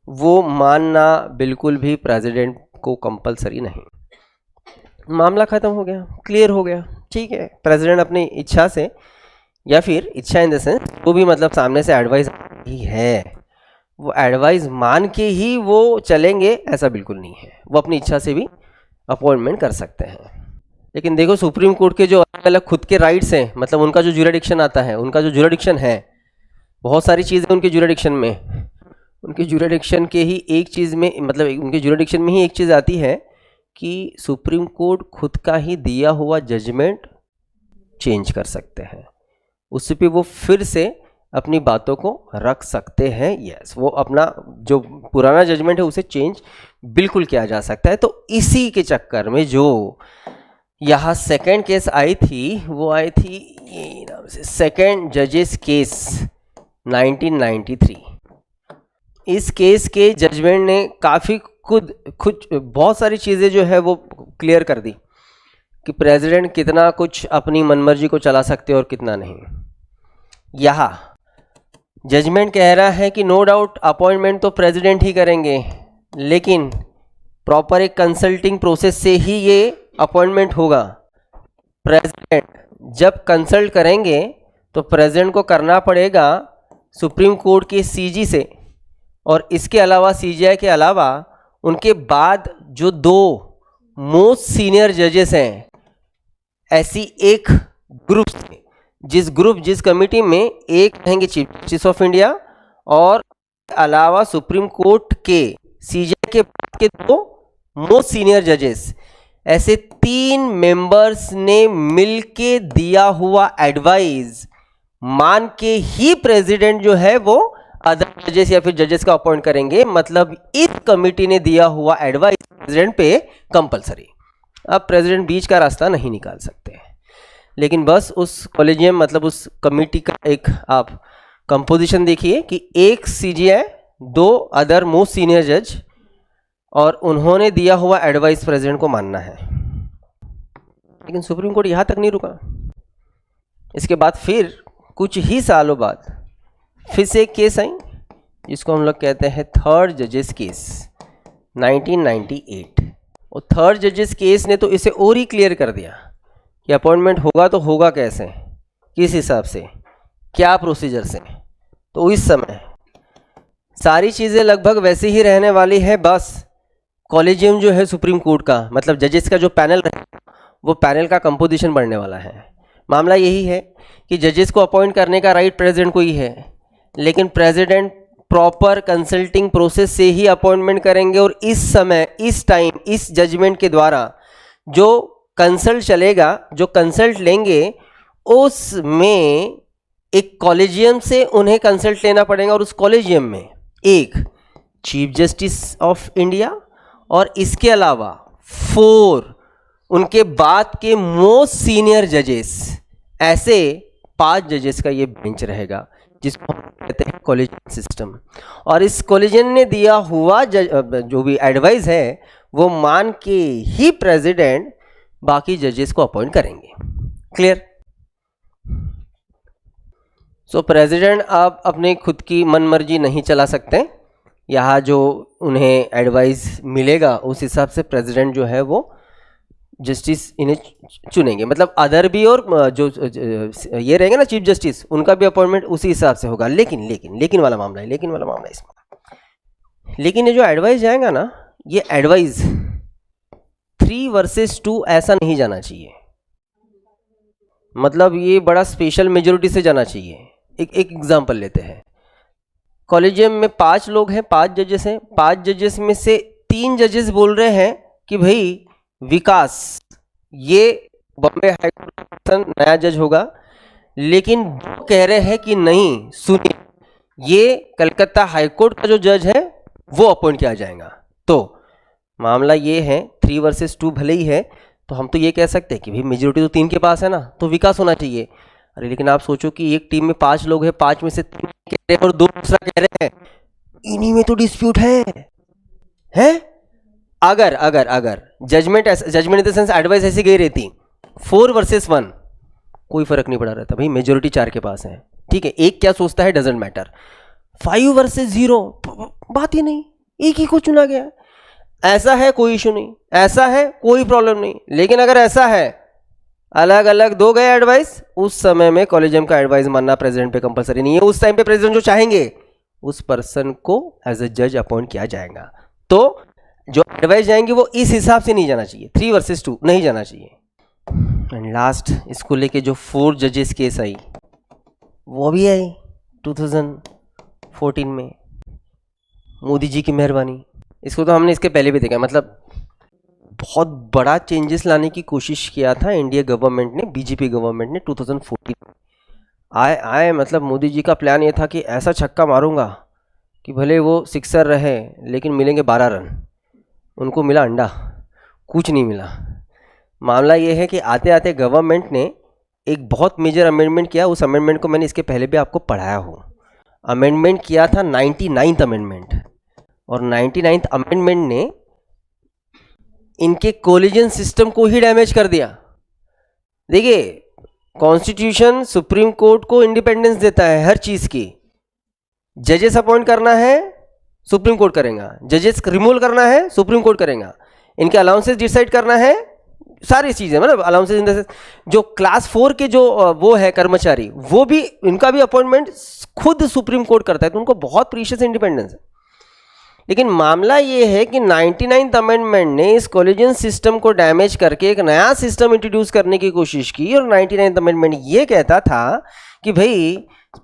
वो मानना बिल्कुल भी प्रेसिडेंट को कंपलसरी नहीं। मामला ख़त्म हो गया, क्लियर हो गया। ठीक है, प्रेसिडेंट अपनी इच्छा से या फिर इच्छा इन द सेंस वो भी मतलब सामने से एडवाइस ही है, वो एडवाइस मान के ही वो चलेंगे ऐसा बिल्कुल नहीं है। वो अपनी इच्छा से भी अपॉइंटमेंट कर सकते हैं। लेकिन देखो सुप्रीम कोर्ट के जो अलग अलग खुद के राइट्स हैं, मतलब उनका जो ज्यूरिडिक्शन आता है, उनका जो ज्यूरिडिक्शन है, बहुत सारी चीज़ें उनके ज्यूरिडिक्शन में, उनके ज्यूरिडिक्शन के ही एक चीज़ में, मतलब उनके ज्यूरिडिक्शन में ही एक चीज़ आती है कि सुप्रीम कोर्ट खुद का ही दिया हुआ जजमेंट चेंज कर सकते हैं, उस पे वो फिर से अपनी बातों को रख सकते हैं। यस, वो अपना जो पुराना जजमेंट है उसे चेंज बिल्कुल किया जा सकता है। तो इसी के चक्कर में जो यहाँ सेकंड केस आई थी वो आई थी ये नाम से सेकंड जजेस केस 1993। इस केस के जजमेंट ने काफ़ी खुद बहुत सारी चीज़ें जो है वो क्लियर कर दी कि प्रेसिडेंट कितना कुछ अपनी मनमर्जी को चला सकते और कितना नहीं। यहाँ जजमेंट कह रहा है कि नो डाउट अपॉइंटमेंट तो प्रेसिडेंट ही करेंगे, लेकिन प्रॉपर एक कंसल्टिंग प्रोसेस से ही ये अपॉइंटमेंट होगा। प्रेसिडेंट जब कंसल्ट करेंगे तो प्रेसिडेंट को करना पड़ेगा सुप्रीम कोर्ट के सीजी से, और इसके अलावा सीजीआई के अलावा उनके बाद जो 2 मोस्ट सीनियर जजेस हैं, ऐसी एक ग्रुप से जिस कमेटी में एक रहेंगे चीफ जस्टिस ऑफ इंडिया और अलावा सुप्रीम कोर्ट के सीजीआई के बाद के 2 मोस्ट सीनियर जजेस, ऐसे 3 मेंबर्स ने मिलके दिया हुआ एडवाइस मान के ही प्रेसिडेंट जो है वो अदर जजेस या फिर जजेस का अपॉइंट करेंगे। मतलब इस कमिटी ने दिया हुआ एडवाइस प्रेसिडेंट पे कंपलसरी। अब प्रेसिडेंट बीच का रास्ता नहीं निकाल सकते, लेकिन बस उस कॉलेजियम मतलब उस कमिटी का एक आप कंपोजिशन देखिए कि एक सीजीआई, 2 अदर मोस्ट सीनियर जज, और उन्होंने दिया हुआ एडवाइस प्रेसिडेंट को मानना है। लेकिन सुप्रीम कोर्ट यहाँ तक नहीं रुका। इसके बाद फिर कुछ ही सालों बाद फिर से एक केस आई जिसको हम लोग कहते हैं थर्ड जजेस केस 1998। और थर्ड जजेस केस ने तो इसे और ही क्लियर कर दिया कि अपॉइंटमेंट होगा तो होगा कैसे, किस हिसाब से, क्या प्रोसीजर से। तो इस समय सारी चीज़ें लगभग वैसे ही रहने वाली है, बस कॉलेजियम जो है सुप्रीम कोर्ट का मतलब जजेस का जो पैनल रहेगा वो पैनल का कंपोजिशन बढ़ने वाला है। मामला यही है कि जजेस को अपॉइंट करने का राइट प्रेसिडेंट को ही है, लेकिन प्रेसिडेंट प्रॉपर कंसल्टिंग प्रोसेस से ही अपॉइंटमेंट करेंगे। और इस समय, इस टाइम, इस जजमेंट के द्वारा जो कंसल्ट चलेगा, जो कंसल्ट लेंगे, उसमें एक कॉलेजियम से उन्हें कंसल्ट लेना पड़ेगा और उस कॉलेजियम में एक चीफ जस्टिस ऑफ इंडिया और इसके अलावा 4 उनके बाद के मोस्ट सीनियर जजेस, ऐसे 5 जजेस का ये बेंच रहेगा जिसको हम कहते हैं कॉलेजियन सिस्टम। और इस कॉलेजियन ने दिया हुआ जो भी एडवाइस है वो मान के ही प्रेसिडेंट बाकी जजेस को अपॉइंट करेंगे। क्लियर? सो प्रेसिडेंट आप अपनी खुद की मनमर्जी नहीं चला सकते। यहाँ जो उन्हें एडवाइस मिलेगा उस हिसाब से प्रेसिडेंट जो है वो जस्टिस इन्हें चुनेंगे। मतलब अदर भी और जो ये रहेंगे ना चीफ जस्टिस, उनका भी अपॉइंटमेंट उसी हिसाब से होगा। लेकिन वाला मामला है, इसमें लेकिन ये जो एडवाइस जाएगा ना, ये एडवाइस 3 वर्सेस 2 ऐसा नहीं जाना चाहिए। मतलब ये बड़ा स्पेशल मेजोरिटी से जाना चाहिए। एक एग्जांपल लेते हैं। कॉलेजियम में 5 लोग हैं, 5 जजेस हैं। 5 जजेस में से 3 जजेस बोल रहे हैं कि भाई विकास ये बॉम्बे हाईकोर्ट नया जज होगा, लेकिन वो कह रहे हैं कि नहीं, सुनिए, ये कलकत्ता हाईकोर्ट का जो जज है वो अपॉइंट किया जाएगा। तो मामला ये है 3 वर्सेस 2 भले ही है, तो हम तो ये कह सकते हैं कि भाई मेजोरिटी तो 3 के पास है ना, तो विकास होना चाहिए। अरे लेकिन आप सोचो कि एक टीम में 5 लोग हैं, 5 में से 3 कह रहे हैं और 2 दूसरा कह रहे हैं, इन्हीं में तो डिस्प्यूट है? अगर judgment in the sense advice ऐसी गई रहती 4 वर्सेस 1, कोई फर्क नहीं पड़ा रहता भाई, मेजोरिटी 4 के पास है, ठीक है। एक क्या सोचता है डजेंट मैटर। 5 वर्सेस 0 बात ही नहीं, एक ही को चुना गया। ऐसा है कोई इशू नहीं, ऐसा है कोई प्रॉब्लम नहीं। लेकिन अगर ऐसा है अलग अलग 2 गए एडवाइस, उस समय में कॉलेजियम का एडवाइस मानना प्रेसिडेंट पे कंपलसरी नहीं है। उस टाइम पे प्रेसिडेंट जो चाहेंगे उस पर्सन को एज ए जज अपॉइंट किया जाएगा। तो जो एडवाइस जाएंगे वो इस हिसाब से नहीं जाना चाहिए, 3 वर्सेस 2 नहीं जाना चाहिए। एंड लास्ट, इसको लेके जो 4 जजेस केस आई वो भी आई 2014 में, मोदी जी की मेहरबानी। इसको तो हमने इसके पहले भी देखा, मतलब बहुत बड़ा चेंजेस लाने की कोशिश किया था इंडिया गवर्नमेंट ने, बीजेपी गवर्नमेंट ने 2014 में। आए मतलब मोदी जी का प्लान ये था कि ऐसा छक्का मारूंगा कि भले वो सिक्सर रहे लेकिन मिलेंगे 12 रन। उनको मिला अंडा, कुछ नहीं मिला। मामला ये है कि आते आते गवर्नमेंट ने एक बहुत मेजर अमेंडमेंट किया। उस अमेंडमेंट को मैंने इसके पहले भी आपको पढ़ाया हूँ। अमेंडमेंट किया था 99th अमेंडमेंट, और 99th अमेंडमेंट ने इनके कोलिजन सिस्टम को ही डैमेज कर दिया। देखिए, कॉन्स्टिट्यूशन सुप्रीम कोर्ट को इंडिपेंडेंस देता है हर चीज़ की। जजेस अपॉइंट करना है सुप्रीम कोर्ट करेगा, जजेस रिमूव करना है सुप्रीम कोर्ट करेगा, इनके अलाउंसेस डिसाइड करना है, सारी चीज़ें, मतलब अलाउंसेस इन द सेंस जो क्लास 4 के जो वो है कर्मचारी, वो भी इनका भी अपॉइंटमेंट खुद सुप्रीम कोर्ट करता है। तो उनको बहुत प्रीशियस इंडिपेंडेंस है। लेकिन मामला ये है कि 99th अमेंडमेंट ने इस कोलिजन सिस्टम को डैमेज करके एक नया सिस्टम इंट्रोड्यूस करने की कोशिश की। और 99th अमेंडमेंट ये कहता था कि भाई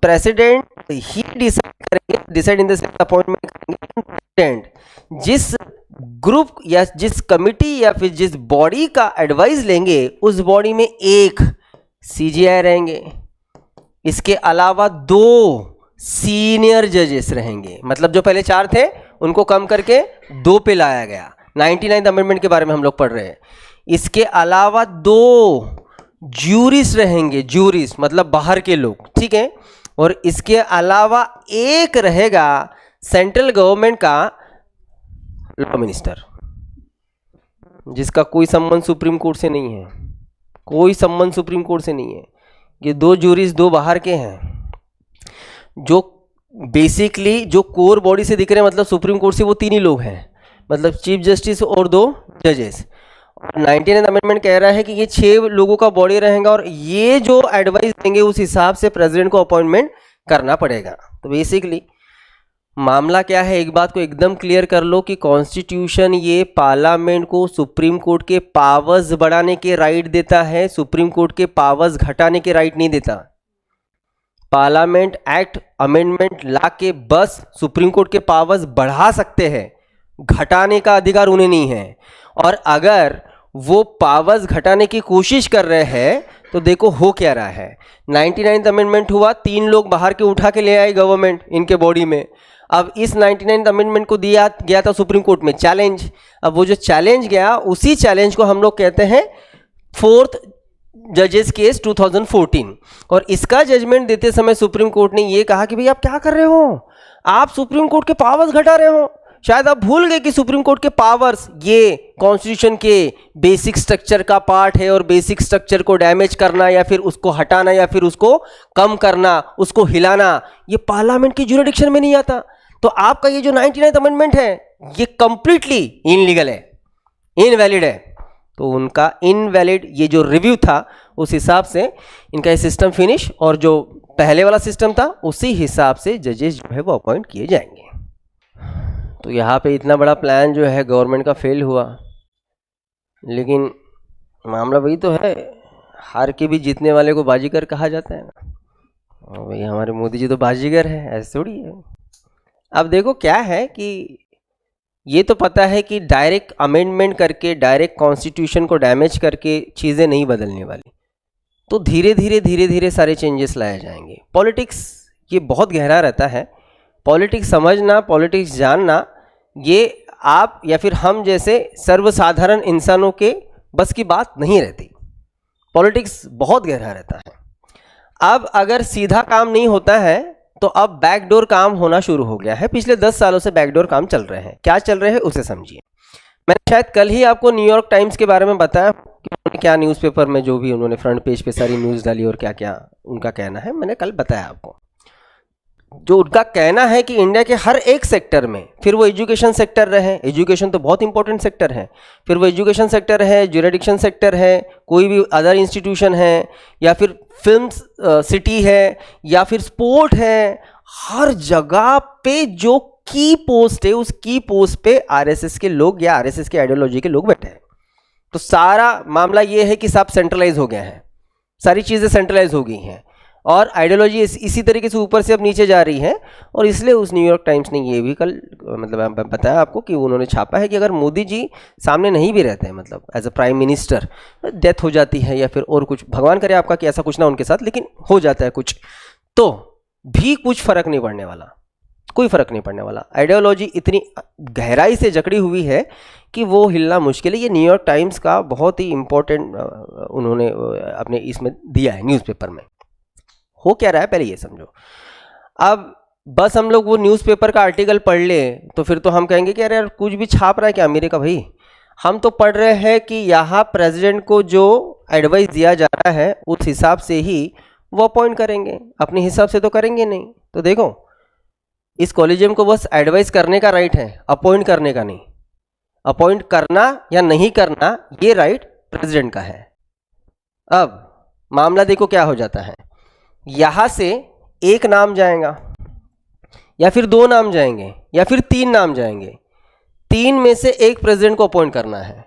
president he decide in the sense appointment करेंगे प्रेसिडेंट। जिस ग्रुप या जिस कमिटी या फिर जिस बॉडी का एडवाइस लेंगे उस बॉडी में एक सीजीआई रहेंगे, इसके अलावा 2 सीनियर जजेस रहेंगे। मतलब जो पहले 4 थे उनको कम करके 2 पे लाया गया। 99th अमेंडमेंट के बारे में हम लोग पढ़ रहे हैं। इसके अलावा 2 ज्यूरिस्ट रहेंगे, ज्यूरिस्ट मतलब बाहर के लोग, ठीक है। और इसके अलावा एक रहेगा सेंट्रल गवर्नमेंट का लॉ मिनिस्टर, जिसका कोई संबंध सुप्रीम कोर्ट से नहीं है, कोई संबंध सुप्रीम कोर्ट से नहीं है। ये 2 ज्यूरिस्ट 2 बाहर के हैं, जो बेसिकली जो कोर बॉडी से दिख रहे हैं, मतलब सुप्रीम कोर्ट से वो 3 ही लोग हैं, मतलब चीफ जस्टिस और 2 जजेस। 99th अमेंडमेंट कह रहा है कि ये 6 लोगों का बॉडी रहेगा और ये जो एडवाइस देंगे उस हिसाब से प्रेसिडेंट को अपॉइंटमेंट करना पड़ेगा। तो बेसिकली मामला क्या है, एक बात को एकदम क्लियर कर लो कि कॉन्स्टिट्यूशन ये पार्लियामेंट को सुप्रीम कोर्ट के पावर्स बढ़ाने के राइट देता है, सुप्रीम कोर्ट के पावर्स घटाने के राइट नहीं देता। पार्लियामेंट एक्ट अमेंडमेंट ला के बस सुप्रीम कोर्ट के पावर्स बढ़ा सकते हैं, घटाने का अधिकार उन्हें नहीं है। और अगर वो पावर्स घटाने की कोशिश कर रहे हैं तो देखो हो क्या रहा है। 99th अमेंडमेंट हुआ, 3 लोग बाहर के उठा के ले आए गवर्नमेंट इनके बॉडी में। अब इस 99th अमेंडमेंट को दिया गया था सुप्रीम कोर्ट में चैलेंज। अब वो जो चैलेंज गया, उसी चैलेंज को हम लोग कहते हैं 4th जजेस केस 2014। और इसका जजमेंट देते समय सुप्रीम कोर्ट ने ये कहा कि भाई आप क्या कर रहे हो, आप सुप्रीम कोर्ट के पावर्स घटा रहे हो। शायद आप भूल गए कि सुप्रीम कोर्ट के पावर्स ये कॉन्स्टिट्यूशन के बेसिक स्ट्रक्चर का पार्ट है, और बेसिक स्ट्रक्चर को डैमेज करना या फिर उसको हटाना या फिर उसको कम करना, उसको हिलाना, ये पार्लियामेंट की ज्यूरिडिक्शन में नहीं आता। तो आपका ये जो 99th अमेंडमेंट है ये कंप्लीटली इनलीगल है, इनवैलिड है। तो उनका इनवैलिड ये जो रिव्यू था उस हिसाब से इनका ये सिस्टम फिनिश, और जो पहले वाला सिस्टम था उसी हिसाब से जजेस जो है वो अपॉइंट किए जाएंगे। तो यहाँ पे इतना बड़ा प्लान जो है गवर्नमेंट का फेल हुआ। लेकिन मामला वही तो है, हार के भी जीतने वाले को बाजीगर कहा जाता है ना। और भाई हमारे मोदी जी तो बाजीगर है, ऐसे थोड़ी है। अब देखो क्या है कि ये तो पता है कि डायरेक्ट अमेंडमेंट करके, डायरेक्ट कॉन्स्टिट्यूशन को डैमेज करके चीज़ें नहीं बदलने वाली। तो धीरे धीरे सारे चेंजेस लाए जाएंगे। पॉलिटिक्स ये बहुत गहरा रहता है। पॉलिटिक्स समझना, पॉलिटिक्स जानना, ये आप या फिर हम जैसे सर्वसाधारण इंसानों के बस की बात नहीं रहती। पॉलिटिक्स बहुत गहरा रहता है। अब अगर सीधा काम नहीं होता है तो अब बैकडोर काम होना शुरू हो गया है। पिछले 10 सालों से बैकडोर काम चल रहे हैं। क्या चल रहे हैं उसे समझिए। मैंने शायद कल ही आपको न्यूयॉर्क टाइम्स के बारे में बताया कि उन्होंने क्या न्यूज़पेपर में जो भी उन्होंने फ्रंट पेज पे सारी न्यूज़ डाली और क्या क्या उनका कहना है, मैंने कल बताया आपको। जो उनका कहना है कि इंडिया के हर एक सेक्टर में, फिर वो एजुकेशन सेक्टर रहे, एजुकेशन तो बहुत इंपॉर्टेंट सेक्टर है, फिर वो एजुकेशन सेक्टर है, ज्यूरिडिक्शन सेक्टर है, कोई भी अदर इंस्टीट्यूशन है, या फिर फिल्म सिटी है, या फिर स्पोर्ट है, हर जगह पे जो की पोस्ट है उस की पोस्ट पे आरएसएस के लोग या आरएसएस के आइडियोलॉजी के लोग बैठे हैं। तो सारा मामला ये है कि सब सेंट्रलाइज हो गया है, सारी चीज़ें सेंट्रलाइज हो गई हैं। और आइडियोलॉजी इसी तरीके से ऊपर से अब नीचे जा रही है। और इसलिए उस न्यूयॉर्क टाइम्स ने ये भी कल मतलब बताया आपको कि उन्होंने छापा है कि अगर मोदी जी सामने नहीं भी रहते हैं, मतलब as a prime minister, death हो जाती है या फिर और कुछ, भगवान करे आपका कि ऐसा कुछ ना उनके साथ, लेकिन हो जाता है कुछ, तो भी कुछ फर्क नहीं पड़ने वाला, कोई फर्क नहीं पड़ने वाला। आइडियोलॉजी इतनी गहराई से जकड़ी हुई है कि वो हिलना मुश्किल है। ये न्यूयॉर्क टाइम्स का बहुत ही इंपॉर्टेंट उन्होंने अपने इसमें दिया है न्यूज़पेपर में। हो क्या रहा है पहले ये समझो। अब बस हम लोग वो न्यूज़पेपर का आर्टिकल पढ़ ले तो फिर तो हम कहेंगे कि अरे यार कुछ भी छाप रहा है क्या अमेरिका भाई। हम तो पढ़ रहे हैं कि यहाँ प्रेसिडेंट को जो एडवाइस दिया जा रहा है उस हिसाब से ही वो अपॉइंट करेंगे, अपने हिसाब से तो करेंगे नहीं। तो देखो इस कॉलेजियम को बस एडवाइस करने का राइट है, अपॉइंट करने का नहीं। अपॉइंट करना या नहीं करना ये राइट प्रेसिडेंट का है। अब मामला देखो क्या हो जाता है, यहां से एक नाम जाएगा या फिर 2 नाम जाएंगे या फिर 3 नाम जाएंगे, 3 में से एक प्रेसिडेंट को अपॉइंट करना है।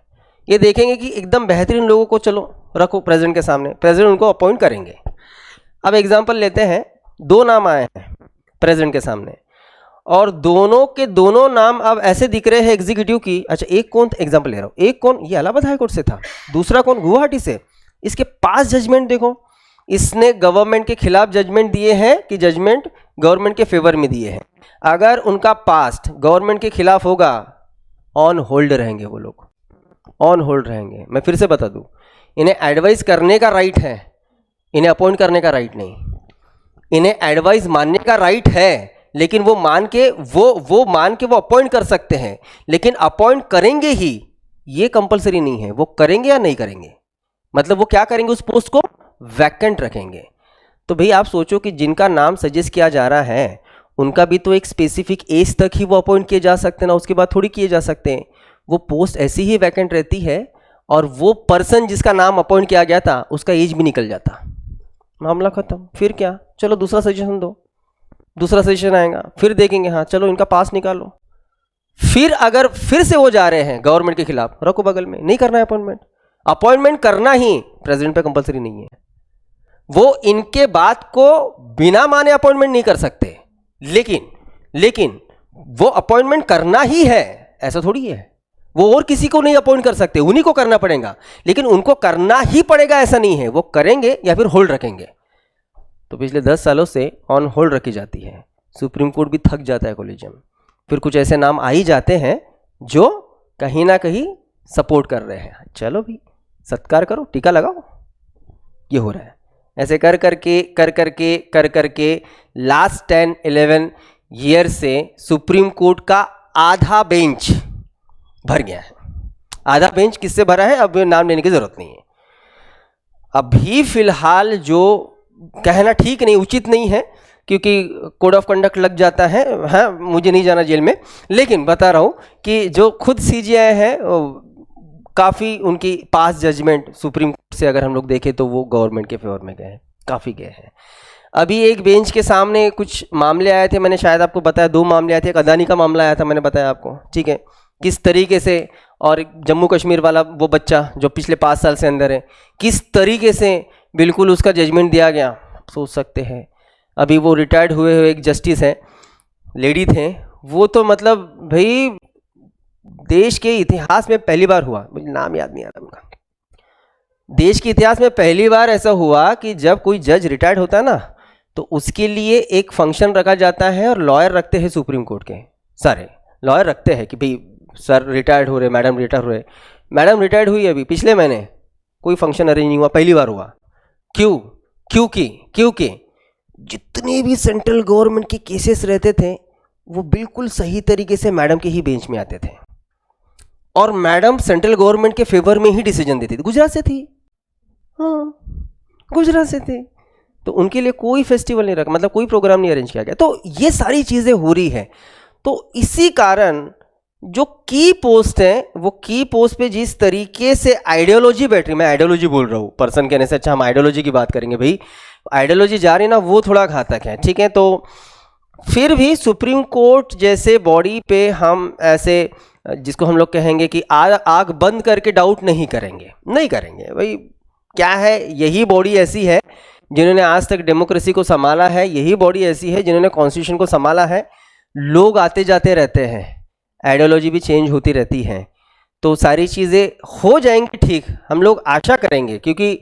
ये देखेंगे कि एकदम बेहतरीन लोगों को चलो रखो प्रेसिडेंट के सामने, प्रेसिडेंट उनको अपॉइंट करेंगे। अब एग्जांपल लेते हैं, 2 नाम आए हैं प्रेसिडेंट के सामने और दोनों के दोनों नाम अब ऐसे दिख रहे हैं एग्जीक्यूटिव की। अच्छा एक कौन एग्जांपल ले रहा हूं, एक कौन ये इलाहाबाद हाई कोर्ट से था, दूसरा कौन गुवाहाटी से। इसके पास जजमेंट देखो, इसने गवर्नमेंट के खिलाफ जजमेंट दिए हैं कि जजमेंट गवर्नमेंट के फेवर में दिए हैं। अगर उनका पास्ट गवर्नमेंट के खिलाफ होगा, ऑन होल्ड रहेंगे वो लोग, ऑन होल्ड रहेंगे। मैं फिर से बता दूं, इन्हें एडवाइस करने का राइट है, इन्हें अपॉइंट करने का राइट नहीं। इन्हें एडवाइस मानने का राइट है, लेकिन वो मान के वो अपॉइंट कर सकते हैं, लेकिन अपॉइंट करेंगे ही ये कंपलसरी नहीं है। वो करेंगे या नहीं करेंगे, मतलब वो क्या करेंगे, उस पोस्ट को वैकेंट रखेंगे। तो भाई आप सोचो कि जिनका नाम सजेस्ट किया जा रहा है उनका भी तो एक स्पेसिफिक एज तक ही वो अपॉइंट किए जा सकते हैं ना, उसके बाद थोड़ी किए जा सकते हैं। वो पोस्ट ऐसी ही वैकेंट रहती है और वो पर्सन जिसका नाम अपॉइंट किया गया था उसका एज भी निकल जाता, मामला खत्म। फिर क्या, चलो दूसरा सजेशन दो, दूसरा सजेशन आएगा, फिर देखेंगे हाँ चलो इनका पास निकालो। फिर अगर फिर से वो जा रहे हैं गवर्नमेंट के खिलाफ, रखो बगल में, नहीं करना है अपॉइंटमेंट। अपॉइंटमेंट करना ही प्रेसिडेंट पे कंपलसरी नहीं है। वो इनके बात को बिना माने अपॉइंटमेंट नहीं कर सकते, लेकिन वो अपॉइंटमेंट करना ही है, ऐसा थोड़ी है। वो और किसी को नहीं अपॉइंट कर सकते, उन्हीं को करना पड़ेगा, लेकिन उनको करना ही पड़ेगा ऐसा नहीं है। वो करेंगे या फिर होल्ड रखेंगे। तो पिछले 10 सालों से ऑन होल्ड रखी जाती है। सुप्रीम कोर्ट भी थक जाता है कॉलेजियम। फिर कुछ ऐसे नाम आ ही जाते हैं जो कहीं ना कहीं सपोर्ट कर रहे हैं, चलो भी सत्कार करो, टीका लगाओ। ये हो रहा है ऐसे कर करके लास्ट 10-11 ईयर से सुप्रीम कोर्ट का आधा बेंच भर गया है। आधा बेंच किससे भरा है अब नाम लेने की जरूरत नहीं है। अभी फिलहाल जो कहना ठीक नहीं, उचित नहीं है, क्योंकि कोड ऑफ कंडक्ट लग जाता है। हाँ मुझे नहीं जाना जेल में, लेकिन बता रहा हूँ कि जो खुद सीजीआई है काफ़ी उनकी पास जजमेंट सुप्रीम कोर्ट से अगर हम लोग देखें तो वो गवर्नमेंट के फेवर में गए हैं, काफ़ी गए हैं। अभी एक बेंच के सामने कुछ मामले आए थे, मैंने शायद आपको बताया 2 मामले आए थे। एक अदानी का मामला आया था, मैंने बताया आपको, ठीक है, किस तरीके से, और जम्मू कश्मीर वाला वो बच्चा जो पिछले 5 साल से अंदर है, किस तरीके से बिल्कुल उसका जजमेंट दिया गया, सोच सकते हैं। अभी वो रिटायर्ड हुए एक जस्टिस हैं, लेडी थे, वो तो मतलब भाई देश के इतिहास में पहली बार हुआ, मुझे नाम याद नहीं आ रहा उनका, देश के इतिहास में पहली बार ऐसा हुआ कि जब कोई जज रिटायर्ड होता है ना तो उसके लिए एक फंक्शन रखा जाता है और लॉयर रखते हैं सुप्रीम कोर्ट के सारे लॉयर रखते हैं कि भाई सर रिटायर्ड हो रहे, मैडम रिटायर्ड हो रहे। मैडम रिटायर्ड हुई अभी पिछले महीने, कोई फंक्शन अरेंज नहीं हुआ, पहली बार हुआ। क्योंकि जितने भी सेंट्रल गवर्नमेंट के केसेस रहते थे वो बिल्कुल सही तरीके से मैडम के ही बेंच में आते थे और मैडम सेंट्रल गवर्नमेंट के फेवर में ही डिसीजन देती थी। गुजरात से थी, हाँ गुजरात से थे, तो उनके लिए कोई फेस्टिवल नहीं रखा, मतलब कोई प्रोग्राम नहीं अरेंज किया गया। तो ये सारी चीज़ें हो रही है। तो इसी कारण जो की पोस्ट है वो की पोस्ट पे जिस तरीके से आइडियोलॉजी बैठ रही, मैं आइडियोलॉजी बोल रहा हूँ, पर्सन कहने से अच्छा हम आइडियोलॉजी की बात करेंगे, भाई आइडियोलॉजी जा रही ना वो थोड़ा घातक है, ठीक है। तो फिर भी सुप्रीम कोर्ट जैसे बॉडी पे हम ऐसे जिसको हम लोग कहेंगे कि आग बंद करके डाउट नहीं करेंगे भाई। क्या है, यही बॉडी ऐसी है जिन्होंने आज तक डेमोक्रेसी को संभाला है, यही बॉडी ऐसी है जिन्होंने कॉन्स्टिट्यूशन को संभाला है। लोग आते जाते रहते हैं, आइडियोलॉजी भी चेंज होती रहती है, तो सारी चीज़ें हो जाएंगी ठीक, हम लोग आशा करेंगे, क्योंकि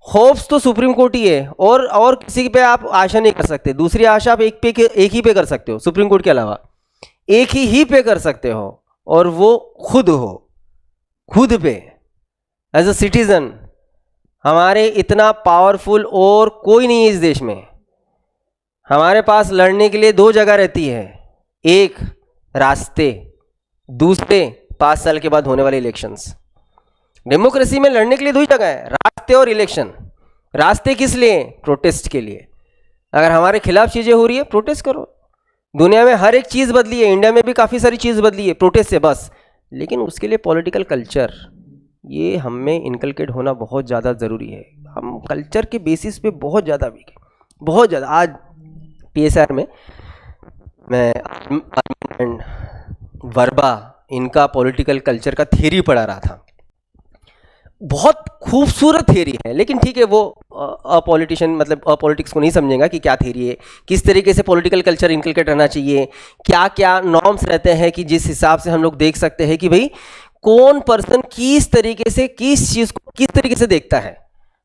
होप्स तो सुप्रीम कोर्ट ही है और किसी पे आप आशा नहीं कर सकते। दूसरी आशा आप एक ही पे कर सकते हो, सुप्रीम कोर्ट के अलावा एक ही पे कर सकते हो, और वो खुद हो, खुद पे एज अ सिटीजन। हमारे इतना पावरफुल और कोई नहीं है इस देश में। हमारे पास लड़ने के लिए 2 जगह रहती है, एक रास्ते, दूसरे 5 साल के बाद होने वाले इलेक्शंस। डेमोक्रेसी में लड़ने के लिए 2 ही जगह है, रास्ते और इलेक्शन। रास्ते किस लिए? प्रोटेस्ट के लिए। अगर हमारे खिलाफ चीज़ें हो रही है, प्रोटेस्ट करो। दुनिया में हर एक चीज़ बदली है, इंडिया में भी काफ़ी सारी चीज़ बदली है प्रोटेस्ट से बस, लेकिन उसके लिए पॉलिटिकल कल्चर, ये हम में इनकलकेट होना बहुत ज़्यादा ज़रूरी है। हम कल्चर के बेसिस पे बहुत ज़्यादा वीक है, बहुत ज़्यादा। आज PSR में मैं एंड वर्बा इनका पॉलिटिकल कल्चर का थ्योरी पढ़ा रहा था। बहुत खूबसूरत थ्योरी है, लेकिन ठीक है, वो पॉलिटिशियन मतलब पॉलिटिक्स को नहीं समझेगा कि क्या थ्योरी है, किस तरीके से पॉलिटिकल कल्चर इनकलकेट रहना चाहिए, क्या क्या नॉर्म्स रहते हैं कि जिस हिसाब से हम लोग देख सकते हैं कि भाई कौन पर्सन किस तरीके से किस चीज़ को किस तरीके से देखता है,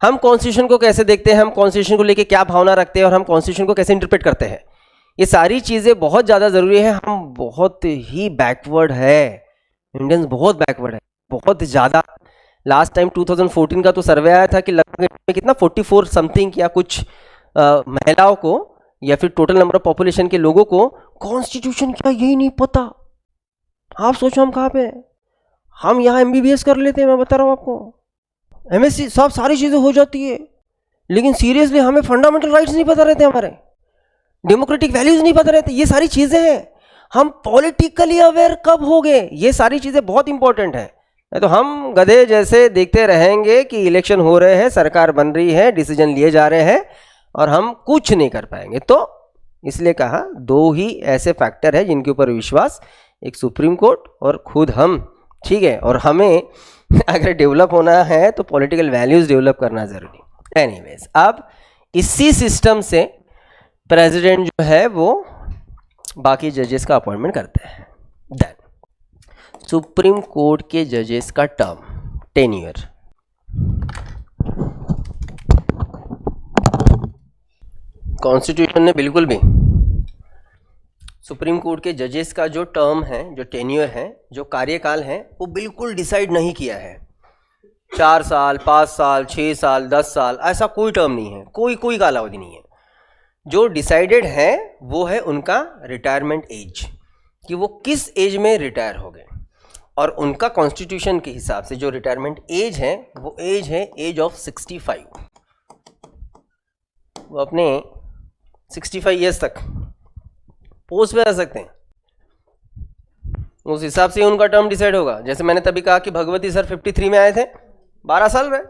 हम कॉन्स्टिट्यूशन को कैसे देखते हैं, हम कॉन्स्टिट्यूशन को लेके क्या भावना रखते हैं, और हम कॉन्स्टिट्यूशन को कैसे इंटरप्रेट करते हैं। ये सारी चीज़ें बहुत ज़्यादा ज़रूरी है। हम बहुत ही बैकवर्ड है, इंडियंस बहुत बैकवर्ड है, बहुत ज़्यादा। लास्ट टाइम 2014 का तो सर्वे आया था कि लगभग कितना 44 समथिंग या कुछ महिलाओं को या फिर टोटल नंबर ऑफ पॉपुलेशन के लोगों को कॉन्स्टिट्यूशन क्या यही नहीं पता। आप सोचो हम कहाँ पे हैं। हम यहाँ MBBS कर लेते हैं, मैं बता रहा हूँ आपको, MSc सब सारी चीज़ें हो जाती है, लेकिन सीरियसली हमें फंडामेंटल राइट्स नहीं पता रहते, हमारे डेमोक्रेटिक वैल्यूज़ नहीं पता रहते। ये सारी चीज़ें हैं। हम पॉलिटिकली अवेयर कब हो गए, ये सारी चीज़ें बहुत इंपॉर्टेंट है। तो हम गधे जैसे देखते रहेंगे कि इलेक्शन हो रहे हैं, सरकार बन रही है, डिसीजन लिए जा रहे हैं, और हम कुछ नहीं कर पाएंगे। तो इसलिए कहा 2 ही ऐसे फैक्टर है जिनके ऊपर विश्वास, एक सुप्रीम कोर्ट और खुद हम, ठीक है। और हमें अगर डेवलप होना है तो पॉलिटिकल वैल्यूज़ डेवलप करना ज़रूरी। एनीवेज, अब इसी सिस्टम से प्रेसिडेंट जो है वो बाकी जजेस का अपॉइंटमेंट करते हैं। देन सुप्रीम कोर्ट के जजेस का टर्म टेन्योर, कॉन्स्टिट्यूशन ने बिल्कुल भी सुप्रीम कोर्ट के जजेस का जो टर्म है, जो टेन्योर है, जो कार्यकाल है, वो बिल्कुल डिसाइड नहीं किया है। 4 साल, 5 साल, 6 साल, 10 साल, ऐसा कोई टर्म नहीं है, कोई कालावधि नहीं है। जो डिसाइडेड है वो है उनका रिटायरमेंट एज, कि वो किस एज में रिटायर हो गए, और उनका कॉन्स्टिट्यूशन के हिसाब से जो रिटायरमेंट एज है वो एज है एज ऑफ 65। वो अपने 65 ईयर्स तक पोस्ट पे रह सकते हैं, उस हिसाब से उनका टर्म डिसाइड होगा। जैसे मैंने तभी कहा कि भगवती सर 53 में आए थे, 12 साल रहे।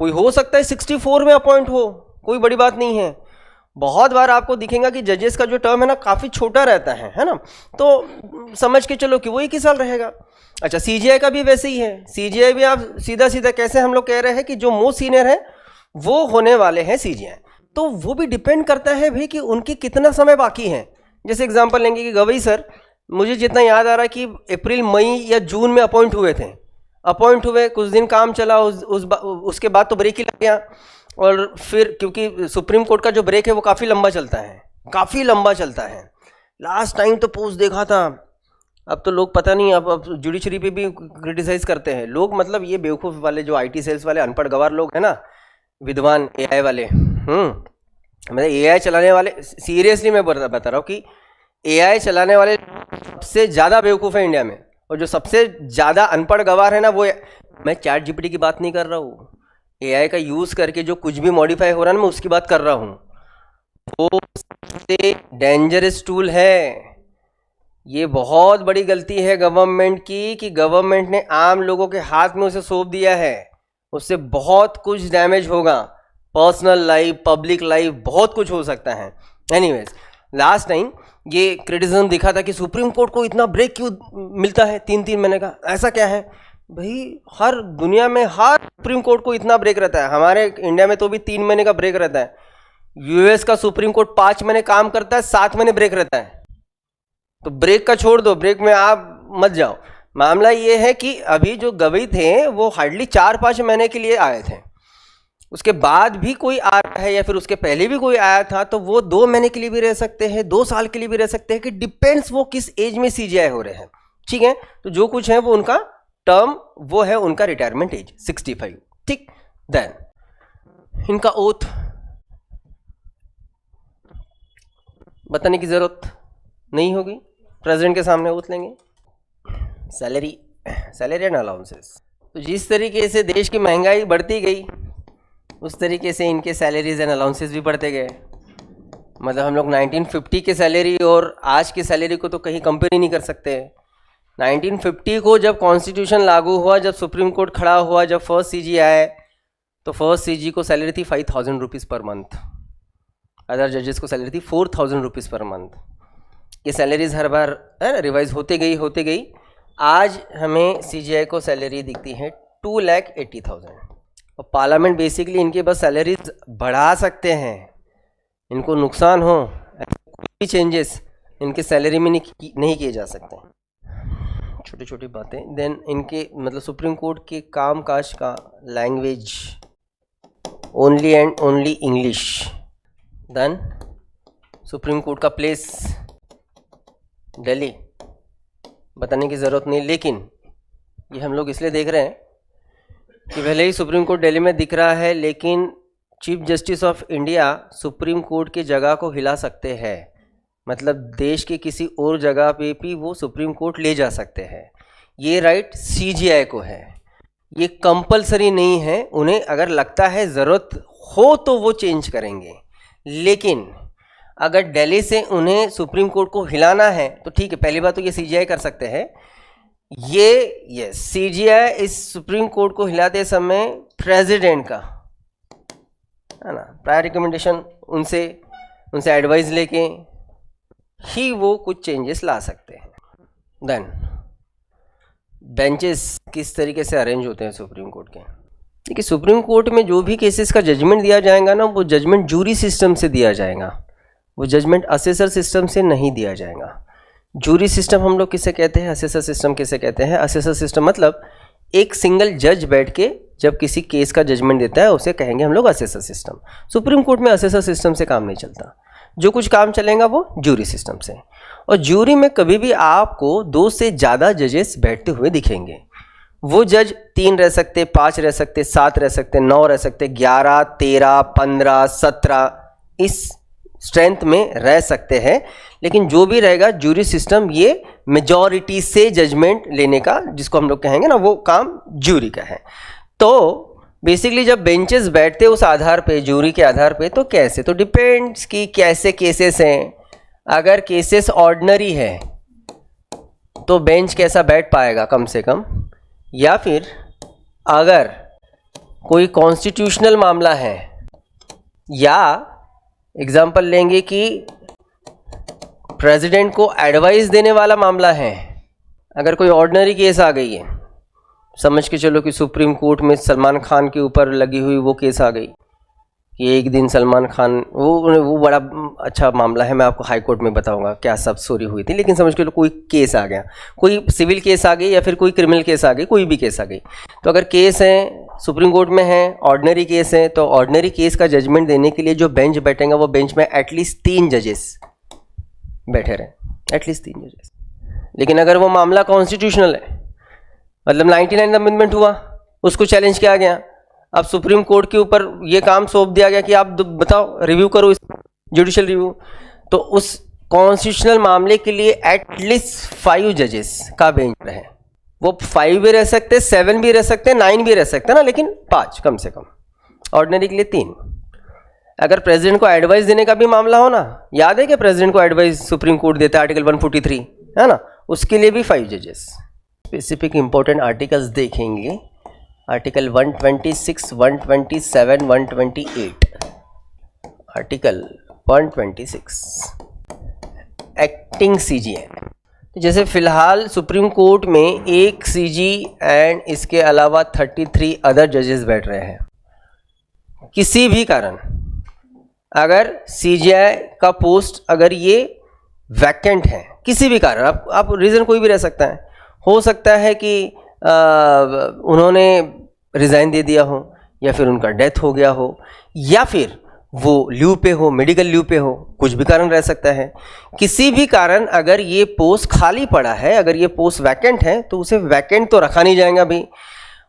कोई हो सकता है 64 में अपॉइंट हो, कोई बड़ी बात नहीं है। बहुत बार आपको दिखेगा कि जजेस का जो टर्म है ना काफ़ी छोटा रहता है ना, तो समझ के चलो कि वो 1 ही साल रहेगा। अच्छा, CGI का भी वैसे ही है। CGI भी आप सीधा कैसे हम लोग कह रहे हैं कि जो मोस्ट सीनियर है वो होने वाले हैं CGI, तो वो भी डिपेंड करता है भाई कि उनकी कितना समय बाकी है। जैसे एग्जांपल लेंगे कि गवई सर, मुझे जितना याद आ रहा है कि अप्रैल, मई या जून में अपॉइंट हुए थे, अपॉइंट हुए, कुछ दिन काम चला, उसके बाद तो ब्रेक ही लग गया। और फिर क्योंकि सुप्रीम कोर्ट का जो ब्रेक है वो काफ़ी लंबा चलता है, काफ़ी लंबा चलता है। लास्ट टाइम तो पोस्ट देखा था, अब तो लोग पता नहीं, अब जुडिशरी पे भी क्रिटिसाइज करते हैं लोग, मतलब ये बेवकूफ़ वाले जो IT सेल्स वाले अनपढ़ गवार लोग हैं ना, विद्वान AI वाले, मतलब AI चलाने वाले, सीरियसली मैं बता रहा हूँ कि AI चलाने वाले सबसे ज़्यादा बेवकूफ़ है इंडिया में, और जो सबसे ज़्यादा अनपढ़ गवार है ना वो, मैं ChatGPT की बात नहीं कर रहा हूँ, AI का यूज़ करके जो कुछ भी मॉडिफाई हो रहा है ना, मैं उसकी बात कर रहा हूँ। वो सबसे डेंजरस टूल है। ये बहुत बड़ी गलती है गवर्नमेंट की कि गवर्नमेंट ने आम लोगों के हाथ में उसे सौंप दिया है। उससे बहुत कुछ डैमेज होगा, पर्सनल लाइफ, पब्लिक लाइफ, बहुत कुछ हो सकता है। एनीवेज, लास्ट टाइम ये क्रिटिसिज्म दिखा था कि सुप्रीम कोर्ट को इतना ब्रेक क्यों मिलता है 3-3 महीने का, ऐसा क्या है? भाई हर दुनिया में हर सुप्रीम कोर्ट को इतना ब्रेक रहता है, हमारे इंडिया में तो भी 3 महीने का ब्रेक रहता है। यूएस का सुप्रीम कोर्ट 5 महीने काम करता है, 7 महीने ब्रेक रहता है। तो ब्रेक का छोड़ दो, ब्रेक में आप मत जाओ। मामला ये है कि अभी जो गवई थे वो हार्डली 4-5 महीने के लिए आए थे, उसके बाद भी कोई आ रहा है या फिर उसके पहले भी कोई आया था तो वो 2 महीने के लिए भी रह सकते हैं, 2 साल के लिए भी रह सकते हैं, कि डिपेंड्स वो किस एज में सीजीआई हो रहे हैं। ठीक है, तो जो कुछ है वो उनका टर्म वो है उनका रिटायरमेंट एज 65। ठीक, देन इनका ओथ बताने की जरूरत नहीं होगी, प्रेसिडेंट के सामने ओथ लेंगे। सैलरी एंड अलाउंसेस, तो जिस तरीके से देश की महंगाई बढ़ती गई उस तरीके से इनके सैलरीज एंड अलाउंसेस भी बढ़ते गए। मतलब हम लोग 1950 के सैलरी और आज की सैलरी को तो कहीं कंपेयर ही नहीं कर सकते। 1950 को जब कॉन्स्टिट्यूशन लागू हुआ, जब सुप्रीम कोर्ट खड़ा हुआ, जब फर्स्ट सीजी आए, तो फर्स्ट सीजी को सैलरी थी 5000 रुपीज़ पर मंथ, अदर जजेस को सैलरी थी 4000 रुपीज़ पर मंथ। ये सैलरीज हर बार है ना रिवाइज होते गई। आज हमें सीजीआई को सैलरी दिखती है 2,80,000। और पार्लियामेंट बेसिकली इनके बस सैलरीज बढ़ा सकते हैं, इनको नुकसान हो कोई भी चेंजेस इनके सैलरी में नहीं किए जा सकते, छोटी छोटी बातें। देन इनके मतलब सुप्रीम कोर्ट के काम काज का language only and only English. Then supreme court का प्लेस दिल्ली, बताने की ज़रूरत नहीं, लेकिन ये हम लोग इसलिए देख रहे हैं कि भले ही सुप्रीम कोर्ट दिल्ली में दिख रहा है, लेकिन chief justice of India supreme court की जगह को हिला सकते हैं। मतलब देश के किसी और जगह पे भी वो सुप्रीम कोर्ट ले जा सकते हैं, ये राइट सीजीआई को है। ये कंपलसरी नहीं है, उन्हें अगर लगता है ज़रूरत हो तो वो चेंज करेंगे, लेकिन अगर दिल्ली से उन्हें सुप्रीम कोर्ट को हिलाना है तो ठीक है, पहली बात तो ये सीजीआई कर सकते हैं। ये सीजीआई इस सुप्रीम कोर्ट को हिलाते समय प्रेसिडेंट का है ना प्रायर रिकमेंडेशन उनसे एडवाइस लेके ही वो कुछ चेंजेस ला सकते हैं। देन बेंचेस किस तरीके से अरेंज होते हैं सुप्रीम कोर्ट के। देखिए सुप्रीम कोर्ट में जो भी केसेस का जजमेंट दिया जाएगा ना, वो जजमेंट जूरी सिस्टम से दिया जाएगा, वो जजमेंट असेसर सिस्टम से नहीं दिया जाएगा। जूरी सिस्टम हम लोग किसे कहते हैं, असेसर सिस्टम किसे कहते हैं। असेसर सिस्टम मतलब एक सिंगल जज बैठ के जब किसी केस का जजमेंट देता है उसे कहेंगे हम लोग असेसर सिस्टम। सुप्रीम कोर्ट में असेसर सिस्टम से काम नहीं चलता, जो कुछ काम चलेगा वो जूरी सिस्टम से। और जूरी में कभी भी आपको 2 से ज़्यादा जजेस बैठते हुए दिखेंगे। वो जज 3 रह सकते, 5 रह सकते, 7 रह सकते, 9 रह सकते, 11, 13, 15, 17 इस स्ट्रेंथ में रह सकते हैं, लेकिन जो भी रहेगा जूरी सिस्टम ये मेजॉरिटी से जजमेंट लेने का, जिसको हम लोग कहेंगे ना, वो काम जूरी का है। तो बेसिकली जब बेंचेस बैठते उस आधार पे, जूरी के आधार पे, तो कैसे, तो डिपेंड्स कि कैसे केसेस हैं। अगर केसेस ऑर्डिनरी है तो बेंच कैसा बैठ पाएगा कम से कम, या फिर अगर कोई कॉन्स्टिट्यूशनल मामला है, या एग्जाम्पल लेंगे कि प्रेसिडेंट को एडवाइस देने वाला मामला है। अगर कोई ऑर्डिनरी केस आ गई है, समझ के चलो कि सुप्रीम कोर्ट में सलमान खान के ऊपर लगी हुई वो केस आ गई कि एक दिन सलमान खान, वो बड़ा अच्छा मामला है, मैं आपको हाई कोर्ट में बताऊंगा क्या सब स्टोरी हुई थी, लेकिन समझ के लो कोई केस आ गया, कोई सिविल केस आ गई या फिर कोई क्रिमिनल केस आ गई, कोई भी केस आ गई। तो अगर केस है सुप्रीम कोर्ट में है, ऑर्डिनरी केस है, तो ऑर्डिनरी केस का जजमेंट देने के लिए जो बेंच बैठेगा वो बेंच में एटलीस्ट 3 जजेस बैठे रहे, एटलीस्ट 3 जजेस। लेकिन अगर वो मामला कॉन्स्टिट्यूशनल है, मतलब 99 अमेंडमेंट हुआ, उसको चैलेंज किया गया, अब सुप्रीम कोर्ट के ऊपर ये काम सौंप दिया गया कि आप बताओ, रिव्यू करो, इस जुडिशियल रिव्यू, तो उस कॉन्स्टिट्यूशनल मामले के लिए एटलीस्ट 5 जजेस का बेंच रहे। वो 5 भी रह सकते, 7 भी रह सकते, 9 भी रह सकते ना, लेकिन 5 कम से कम। ऑर्डिनरी के लिए 3। अगर प्रेसिडेंट को एडवाइस देने का भी मामला हो ना, याद है कि प्रेसिडेंट को एडवाइस सुप्रीम कोर्ट देता है आर्टिकल 143 है ना, उसके लिए भी 5 जजेस। स्पेसिफिक इंपॉर्टेंट आर्टिकल्स देखेंगे, आर्टिकल 126, 127, 128। आर्टिकल 126 एक्टिंग सीजीआई, जैसे फिलहाल सुप्रीम कोर्ट में एक सीजी एंड इसके अलावा 33 अदर जजेस बैठ रहे हैं। किसी भी कारण अगर सीजीआई का पोस्ट अगर ये वैकेंट है, किसी भी कारण, आप रीज़न कोई भी रह सकता है, हो सकता है कि उन्होंने रिज़ाइन दे दिया हो, या फिर उनका डेथ हो गया हो, या फिर वो लीव पे हो, मेडिकल लीव पे हो, कुछ भी कारण रह सकता है। किसी भी कारण अगर ये पोस्ट खाली पड़ा है, अगर ये पोस्ट वैकेंट है, तो उसे वैकेंट तो रखा नहीं जाएगा भाई।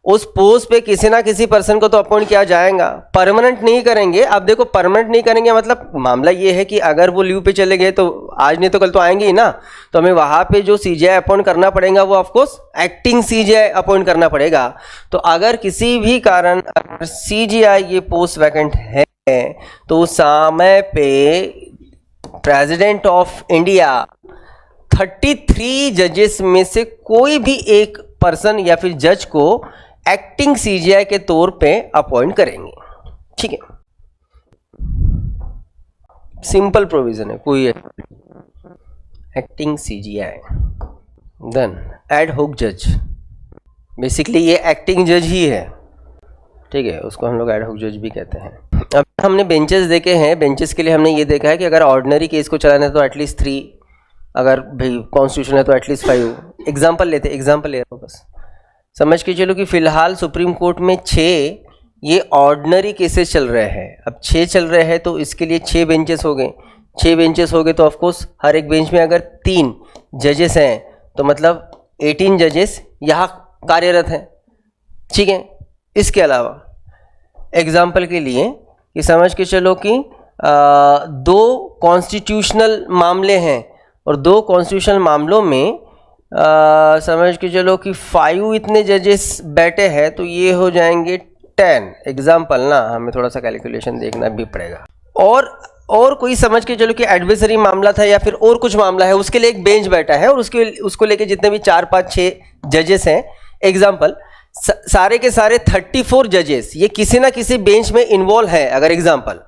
उस पोस्ट पे किसी ना किसी पर्सन को तो अपॉइंट किया जाएगा, परमानेंट नहीं करेंगे। अब देखो, परमानेंट नहीं करेंगे मतलब मामला ये है कि अगर वो लीव पे चले गए तो आज नहीं तो कल तो आएंगे ही ना, तो हमें वहाँ पे जो सीजीआई अपॉइंट करना पड़ेगा वो ऑफकोर्स एक्टिंग सीजीआई अपॉइंट करना पड़ेगा। तो अगर किसी भी कारण अगर सीजीआई ये पोस्ट वैकेंट है तो उस समय पे प्रेसिडेंट ऑफ इंडिया 33 जजेस में से कोई भी एक पर्सन या फिर जज को एक्टिंग सीजीआई के तौर पे अपॉइंट करेंगे। ठीक है, सिंपल प्रोविजन है, कोई एक्टिंग सीजीआई। देन एड होक जज, बेसिकली ये एक्टिंग जज ही है। ठीक है, उसको हम लोग एड होक जज भी कहते हैं। अब हमने बेंचेस देखे हैं, बेंचेस के लिए हमने ये देखा है कि अगर ऑर्डिनरी केस को चलाना है तो एटलीस्ट 3, अगर भाई कॉन्स्टिट्यूशन है तो एटलीस्ट 5। एग्जाम्पल ले रहा हूँ बस, समझ के चलो कि फिलहाल सुप्रीम कोर्ट में 6 ये ऑर्डिनरी केसेस चल रहे हैं। अब 6 चल रहे हैं तो इसके लिए 6 बेंचेस हो गए। 6 बेंचेस हो गए तो ऑफकोर्स हर एक बेंच में अगर 3 जजेस हैं तो मतलब 18 जजेस यहाँ कार्यरत हैं। ठीक है, इसके अलावा एग्जाम्पल के लिए कि समझ के चलो कि 2 कॉन्स्टिट्यूशनल मामले हैं और 2 कॉन्स्टिट्यूशनल मामलों में समझ के चलो कि 5 इतने जजेस बैठे हैं, तो ये हो जाएंगे 10। एग्जाम्पल ना, हमें थोड़ा सा कैलकुलेशन देखना भी पड़ेगा। और कोई समझ के चलो कि एडवर्सरी मामला था या फिर और कुछ मामला है, उसके लिए एक बेंच बैठा है और उसको लेके जितने भी 4, 5, 6 जजेस हैं, एग्जाम्पल सारे के सारे 34 जजेस ये किसी ना किसी बेंच में इन्वॉल्व है अगर एग्जाम्पल।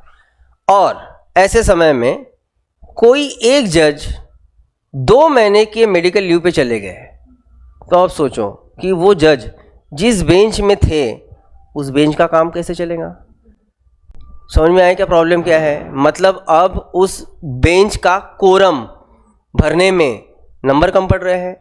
और ऐसे समय में कोई एक जज 2 महीने के मेडिकल लीव पे चले गए, तो आप सोचो कि वो जज जिस बेंच में थे उस बेंच का काम कैसे चलेगा। समझ में आया क्या प्रॉब्लम क्या है? मतलब अब उस बेंच का कोरम भरने में नंबर कम पड़ रहे हैं।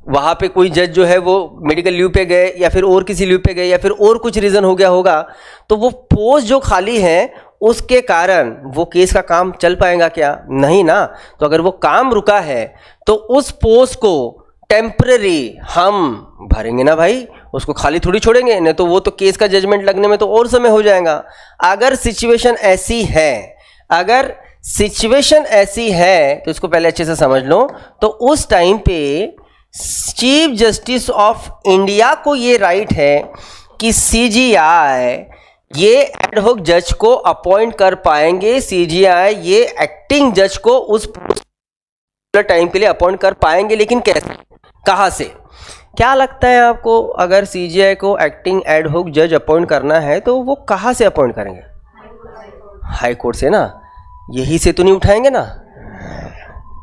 वहाँ पे कोई जज जो है वो मेडिकल लीव पे गए या फिर और किसी लीव पे गए या फिर और कुछ रीज़न हो गया होगा, तो वो पोस्ट जो खाली है उसके कारण वो केस का काम चल पाएगा क्या? नहीं ना। तो अगर वो काम रुका है तो उस पोस्ट को टेम्पररी हम भरेंगे ना भाई, उसको खाली थोड़ी छोड़ेंगे, नहीं तो वो तो केस का जजमेंट लगने में तो और समय हो जाएगा। अगर सिचुएशन ऐसी है तो इसको पहले अच्छे से समझ लो। तो उस टाइम पे चीफ जस्टिस ऑफ इंडिया को ये राइट है कि सीजीआई ये एडहॉक जज को अपॉइंट कर पाएंगे, सीजीआई ये एक्टिंग जज को उस टाइम के लिए अपॉइंट कर पाएंगे। लेकिन कैसे, कहां से? क्या लगता है आपको, अगर सीजीआई को एक्टिंग एडहॉक जज अपॉइंट करना है तो वो कहां से अपॉइंट करेंगे? हाई कोर्ट से ना, यही से तो नहीं उठाएंगे ना,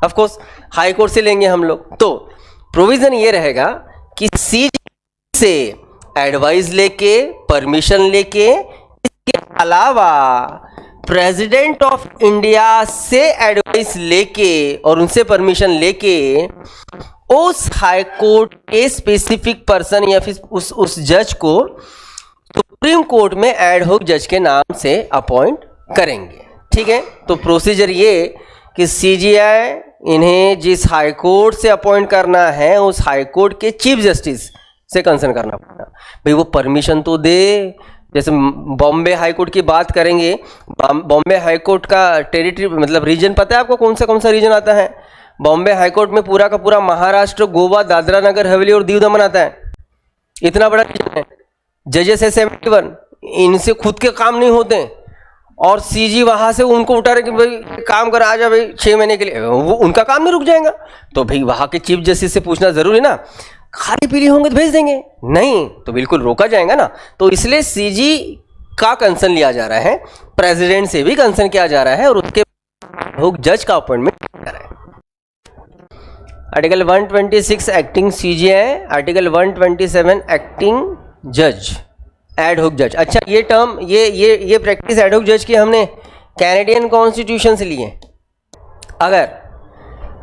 ऑफ कोर्स हाई कोर्ट से लेंगे हम लोग। तो प्रोविजन ये रहेगा कि सीजीआई से एडवाइस लेके, परमिशन लेके, इसके अलावा प्रेसिडेंट ऑफ इंडिया से एडवाइस लेके और उनसे परमिशन लेके उस हाई कोर्ट के स्पेसिफिक पर्सन या फिर उस जज को सुप्रीम कोर्ट में एडहॉक जज के नाम से अपॉइंट करेंगे। ठीक है, तो प्रोसीजर ये कि सीजीआई इन्हें जिस हाई कोर्ट से अपॉइंट करना है उस हाई कोर्ट के चीफ जस्टिस से कंसर्न करना पड़ेगा। भाई वो परमिशन तो दे। जैसे बॉम्बे हाई कोर्ट की बात करेंगे, बॉम्बे हाई कोर्ट का टेरिटरी मतलब रीजन पता है आपको कौन सा रीजन आता है? बॉम्बे हाई कोर्ट में पूरा का पूरा महाराष्ट्र, गोवा, दादरा नगर हवेली और दीव दमन आता है। इतना बड़ा रीजन है। जजेस है 71, इनसे खुद के काम नहीं होते और सीजी वहां से उनको उठा रहे कि भाई काम कर, आ जा भाई 6 महीने के लिए, वो उनका काम नहीं रुक जाएगा। तो भाई वहां के चीफ जस्टिस से पूछना जरूरी ना, खाली पीली होंगे तो भेज देंगे, नहीं तो बिल्कुल रोका जाएगा ना। तो इसलिए सीजी का कंसर्न लिया जा रहा है, प्रेसिडेंट से भी कंसर्न किया जा रहा है और उसके जज का अपॉइंटमेंट किया जा रहा है। Article 126 acting CGI, article 127 acting जज, एडहॉक जज। अच्छा, ये टर्म ये प्रैक्टिस एडहॉक जज की हमने कैनेडियन कॉन्स्टिट्यूशन से ली है। अगर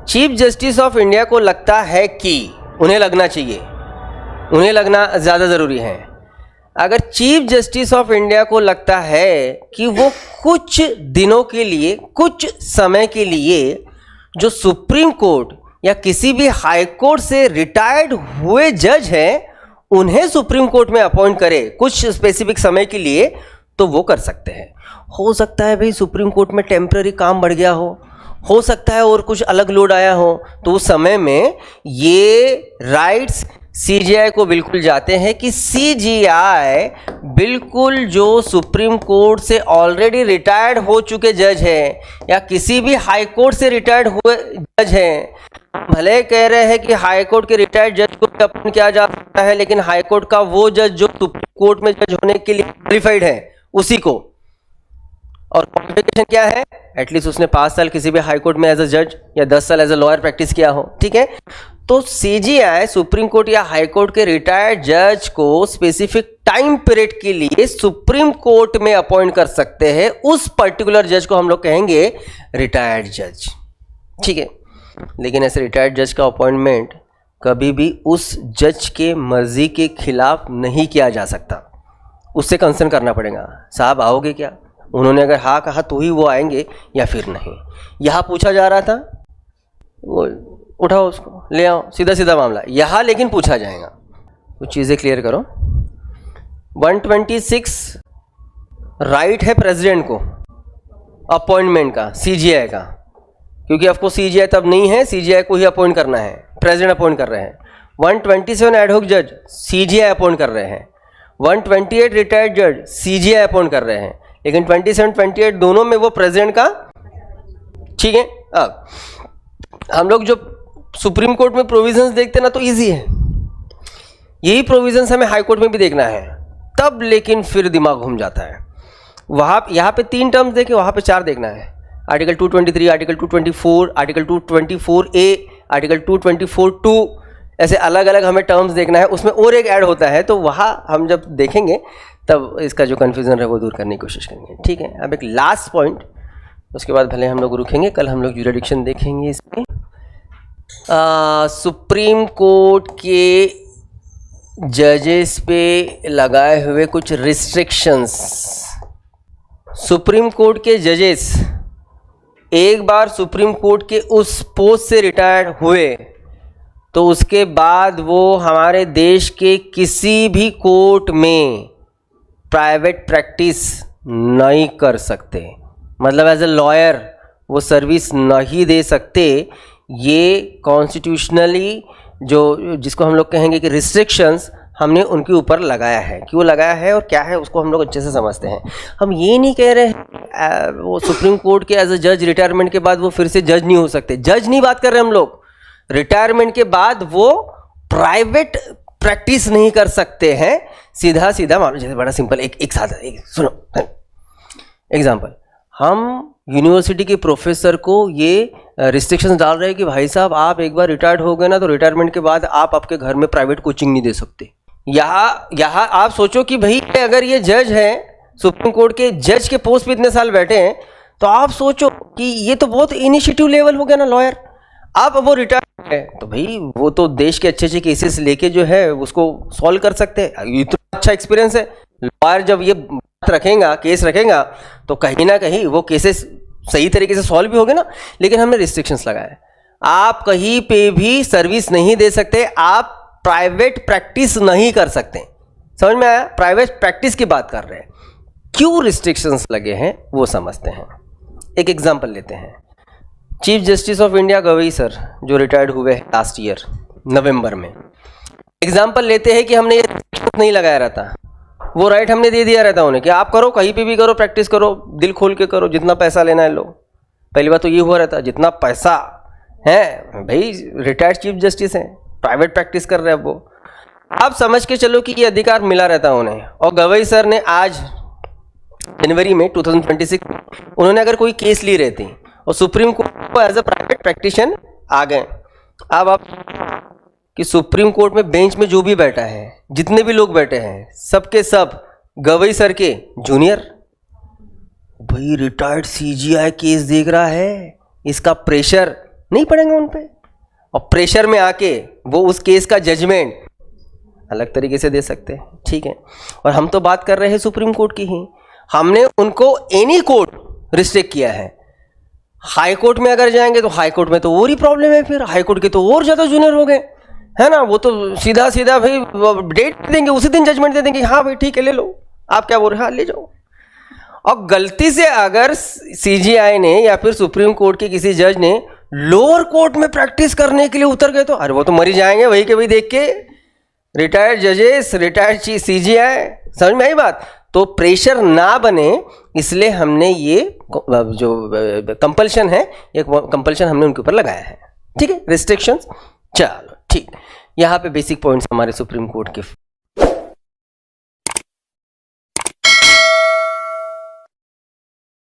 चीफ जस्टिस ऑफ इंडिया को लगता है कि उन्हें लगना चाहिए, उन्हें लगना ज़्यादा ज़रूरी है, अगर चीफ जस्टिस ऑफ इंडिया को लगता है कि वो कुछ दिनों के लिए, कुछ समय के लिए जो सुप्रीम कोर्ट या किसी भी हाई कोर्ट से रिटायर्ड हुए जज हैं उन्हें सुप्रीम कोर्ट में अपॉइंट करे कुछ स्पेसिफिक समय के लिए, तो वो कर सकते हैं। हो सकता है भाई सुप्रीम कोर्ट में टेम्पररी काम बढ़ गया हो सकता है और कुछ अलग लोड आया हो, तो उस समय में ये राइट्स सीजीआई को बिल्कुल जाते हैं कि सीजीआई बिल्कुल जो सुप्रीम कोर्ट से ऑलरेडी रिटायर्ड हो चुके जज हैं या किसी भी हाई कोर्ट से रिटायर्ड हुए जज हैं, भले कह रहे हैं कि हाई कोर्ट के रिटायर्ड जज को भी अपॉइंट किया जा सकता है, लेकिन हाई कोर्ट का वो जज जो सुप्रीम कोर्ट में जज होने के लिए क्वालिफाइड है उसी को, और क्वालिफिकेशन क्या है, एटलीस्ट उसने 5 साल किसी भी हाई कोर्ट में एज अ जज या 10 साल एज अ लॉयर प्रैक्टिस किया हो, ठीक है। तो सीजीआई सुप्रीम कोर्ट या हाई कोर्ट के रिटायर्ड जज को स्पेसिफिक टाइम पीरियड के लिए सुप्रीम कोर्ट में अपॉइंट कर सकते हैं। उस पर्टिकुलर जज को हम लोग कहेंगे रिटायर्ड जज, ठीक है। लेकिन ऐसे रिटायर्ड जज का अपॉइंटमेंट कभी भी उस जज के मर्जी के खिलाफ नहीं किया जा सकता, उससे कंसर्न करना पड़ेगा, साहब आओगे क्या, उन्होंने अगर हाँ कहा तो ही वो आएंगे या फिर नहीं। यहाँ पूछा जा रहा था, वो उठाओ उसको ले आओ, सीधा सीधा मामला। यहाँ लेकिन पूछा जाएगा, कुछ चीज़ें क्लियर करो। 126 राइट है प्रेसिडेंट को अपॉइंटमेंट का, सीजीआई का, क्योंकि आपको सीजीआई तब नहीं है, सीजीआई को ही अपॉइंट करना है, प्रेसिडेंट अपॉइंट कर रहे हैं। 127 एडहॉक जज सीजीआई अपॉइंट कर रहे हैं, 128 रिटायर्ड जज सीजीआई अपॉइंट कर रहे हैं, लेकिन 27 28 दोनों में वो प्रेसिडेंट का, ठीक है। अब हम लोग जो सुप्रीम कोर्ट में प्रोविजंस देखते हैं ना, तो इजी है, यही प्रोविजंस हमें हाई कोर्ट में भी देखना है, तब लेकिन फिर दिमाग घूम जाता है। वहाँ यहाँ पे 3 टर्म्स देखे, वहाँ पे 4 देखना है। Article 223, article 224, article 224A, article 224(2), ऐसे अलग अलग हमें टर्म्स देखना है, उसमें और एक ऐड होता है, तो वहाँ हम जब देखेंगे तब इसका जो कन्फ्यूज़न है वो दूर करने की कोशिश करेंगे, ठीक है। अब एक लास्ट पॉइंट, उसके बाद भले हम लोग रुकेंगे, कल हम लोग यूरिडिक्शन देखेंगे इसमें। सुप्रीम कोर्ट के जजेस पे लगाए हुए कुछ रिस्ट्रिक्शंस। सुप्रीम कोर्ट के जजेस एक बार सुप्रीम कोर्ट के उस पोस्ट से रिटायर्ड हुए तो उसके बाद वो हमारे देश के किसी भी कोर्ट में प्राइवेट प्रैक्टिस नहीं कर सकते, मतलब एज ए लॉयर वो सर्विस नहीं दे सकते। ये कॉन्स्टिट्यूशनली जो जिसको हम लोग कहेंगे कि रिस्ट्रिक्शंस हमने उनके ऊपर लगाया है, क्यों लगाया है और क्या है उसको हम लोग अच्छे से समझते हैं। हम ये नहीं कह रहे हैं वो सुप्रीम कोर्ट के एज ए जज रिटायरमेंट के बाद वो फिर से जज नहीं हो सकते, जज नहीं बात कर रहे हम लोग, रिटायरमेंट के बाद वो प्राइवेट प्रैक्टिस नहीं कर सकते हैं। सीधा सीधा मान लो, जैसे बड़ा सिंपल एक साथ सुनो एग्जाम्पल, हम यूनिवर्सिटी के प्रोफेसर को ये रिस्ट्रिक्शंस डाल रहे हैं कि भाई साहब आप एक बार रिटायर्ड हो गए ना, तो रिटायरमेंट के बाद आप आपके घर में प्राइवेट कोचिंग नहीं दे सकते। यहाँ आप सोचो कि भाई अगर ये जज है, सुप्रीम कोर्ट के जज के पोस्ट पे इतने साल बैठे हैं, तो आप सोचो कि ये तो बहुत इनिशिएटिव लेवल हो गया ना लॉयर। अब वो रिटायर्ड है तो भाई वो तो देश के अच्छे अच्छे केसेस लेके जो है उसको सॉल्व कर सकते हैं, ये तो अच्छा एक्सपीरियंस है। लॉयर जब ये बात रखेगा, केस रखेगा, तो कहीं ना कहीं वो केसेस सही तरीके से सॉल्व भी होंगे ना। लेकिन हमने रिस्ट्रिक्शंस लगाए, आप कहीं पे भी सर्विस नहीं दे सकते, आप प्राइवेट प्रैक्टिस नहीं कर सकते। समझ में आया? प्राइवेट प्रैक्टिस की बात कर रहे हैं, क्यों रिस्ट्रिक्शंस लगे हैं वो समझते हैं। एक एग्जांपल लेते हैं, chief justice of India Gavai sir जो रिटायर्ड हुए लास्ट ईयर नवंबर में, एग्जांपल लेते हैं कि हमने ये नहीं लगाया रहता, वो राइट हमने दे दिया रहता उन्हें कि आप करो, कहीं पे भी करो, प्रैक्टिस करो, दिल खोल के करो, जितना पैसा लेना है लो। पहली बात तो ये हुआ रहता, जितना पैसा है भाई, रिटायर्ड चीफ जस्टिस हैं, प्राइवेट प्रैक्टिस कर रहे हैं वो, आप समझ के चलो कि ये अधिकार मिला रहता उन्हें। और गवई सर ने आज जनवरी में 2026 उन्होंने अगर कोई केस ली रहती और सुप्रीम कोर्ट को एज अ प्राइवेट प्रैक्टिशन आ गए, अब आप कि सुप्रीम कोर्ट में बेंच में जो भी बैठा है, जितने भी लोग बैठे हैं, सबके सब गवई सर के जूनियर। भाई रिटायर्ड सीजीआई केस देख रहा है, इसका प्रेशर नहीं पड़ेगा उन पे, और प्रेशर में आके वो उस केस का जजमेंट अलग तरीके से दे सकते हैं, ठीक है। और हम तो बात कर रहे हैं सुप्रीम कोर्ट की ही, हमने उनको एनी कोर्ट रिस्ट्रिक्ट किया है। हाई कोर्ट में अगर जाएंगे तो हाई कोर्ट में तो और ही प्रॉब्लम है, फिर हाई कोर्ट के तो और ज़्यादा जूनियर हो गए, है ना। वो तो सीधा सीधा भाई डेट देंगे, उसी दिन जजमेंट दे देंगे, हाँ भाई ठीक है ले लो, आप क्या बोल रहे हैं, हाँ ले जाओ। और गलती से अगर सीजीआई ने या फिर सुप्रीम कोर्ट के किसी जज ने लोअर कोर्ट में प्रैक्टिस करने के लिए उतर गए तो अरे वो तो मर ही जाएंगे वही के वही देख के। रिटायर्ड जजेस, रिटायर्ड सीजीआई, समझ में आई बात। तो प्रेशर ना बने इसलिए हमने ये जो कंपल्शन है, ये कंपल्शन हमने उनके ऊपर लगाया है, ठीक है, रिस्ट्रिक्शंस। चलो ठीक, यहाँ पे बेसिक पॉइंट्स हमारे सुप्रीम कोर्ट के